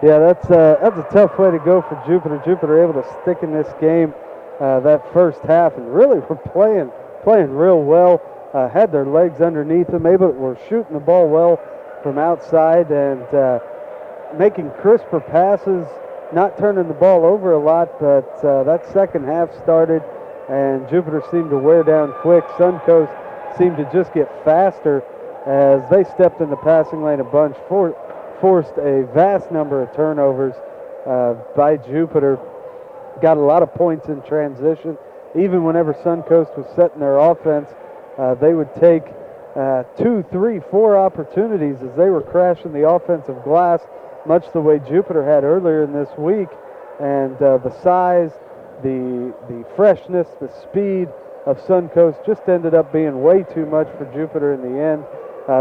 Yeah, that's a tough way to go for Jupiter. Jupiter able to stick in this game that first half and really were playing real well. Had their legs underneath them, were shooting the ball well from outside and making crisper passes, not turning the ball over a lot. But that second half started and Jupiter seemed to wear down quick. Suncoast seemed to just get faster as they stepped in the passing lane a bunch, forced a vast number of turnovers by Jupiter. Got a lot of points in transition. Even whenever Suncoast was setting their offense, they would take 2, 3, 4 opportunities as they were crashing the offensive glass, much the way Jupiter had earlier in this week. And the size, the freshness, the speed of Suncoast just ended up being way too much for Jupiter in the end.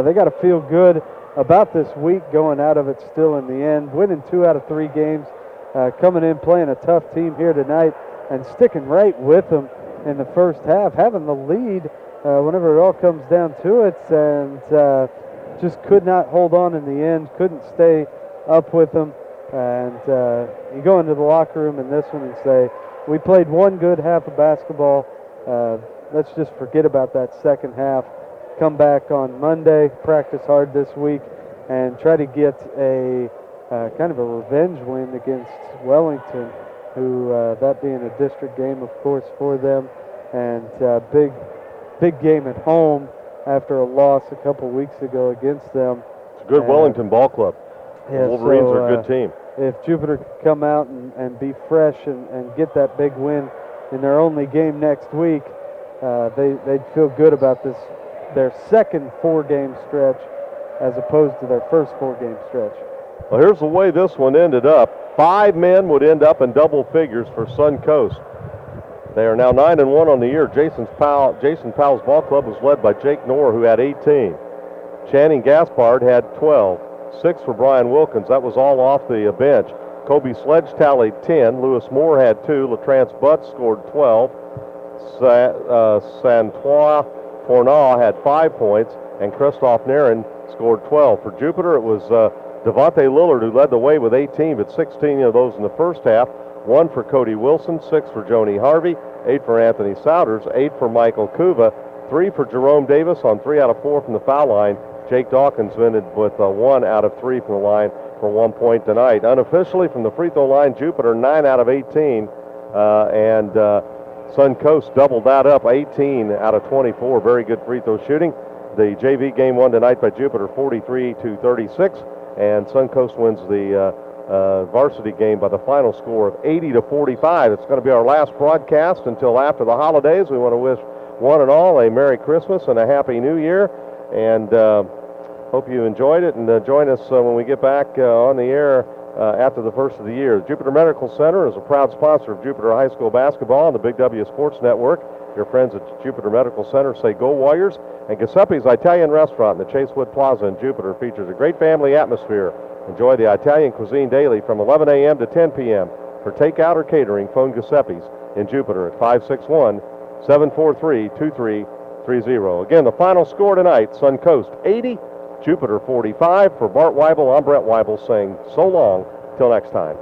They got to feel good about this week going out of it still in the end, winning 2 out of 3 games, coming in playing a tough team here tonight and sticking right with them in the first half, having the lead whenever it all comes down to it, and just could not hold on in the end, couldn't stay up with them. And you go into the locker room in this one and say, we played one good half of basketball. Let's just forget about that second half. Come back on Monday, practice hard this week, and try to get a kind of a revenge win against Wellington, who that being a district game, of course, for them, and big game at home after a loss a couple weeks ago against them. It's a good Wellington ball club. Yeah, the Wolverines are a good team. If Jupiter could come out and be fresh and get that big win in their only game next week, they'd feel good about this, their second 4-game stretch as opposed to their first 4-game stretch. Well, here's the way this one ended up. 5 men would end up in double figures for Suncoast. They are now 9-1 on the year. Jason Powell's ball club was led by Jake Knorr, who had 18. Channing Gaspard had 12. 6 for Brian Wilkins. That was all off the bench. Kobe Sledge tallied 10. Lewis Moore had 2. LaTrance Butts scored 12. Santois Fornal had 5 points. And Christoph Narin scored 12. For Jupiter, it was Devontae Lillard who led the way with 18, but 16 of those in the first half. 1 for Cody Wilson, 6 for Joni Harvey, 8 for Anthony Souders, 8 for Michael Kuva, 3 for Jerome Davis on 3 out of 4 from the foul line. Jake Dawkins ended with 1 out of 3 from the line for 1 point tonight. Unofficially from the free throw line, Jupiter 9 out of 18, and Suncoast doubled that up, 18 out of 24. Very good free throw shooting. The JV game won tonight by Jupiter 43-36, and Suncoast wins the varsity game by the final score of 80-45. It's going to be our last broadcast until after the holidays. We want to wish one and all a Merry Christmas and a Happy New Year, and hope you enjoyed it, and join us when we get back on the air after the first of the year. The Jupiter Medical Center is a proud sponsor of Jupiter High School basketball and the Big W Sports Network. Your friends at Jupiter Medical Center say go Warriors. And Giuseppe's Italian Restaurant in the Chasewood Plaza in Jupiter features a great family atmosphere. Enjoy the Italian cuisine daily from 11 a.m. to 10 p.m. For takeout or catering, phone Giuseppe's in Jupiter at 561-743-2330. Again, the final score tonight, Suncoast 80, Jupiter 45. For Bart Weibel, I'm Brett Weibel saying so long till next time.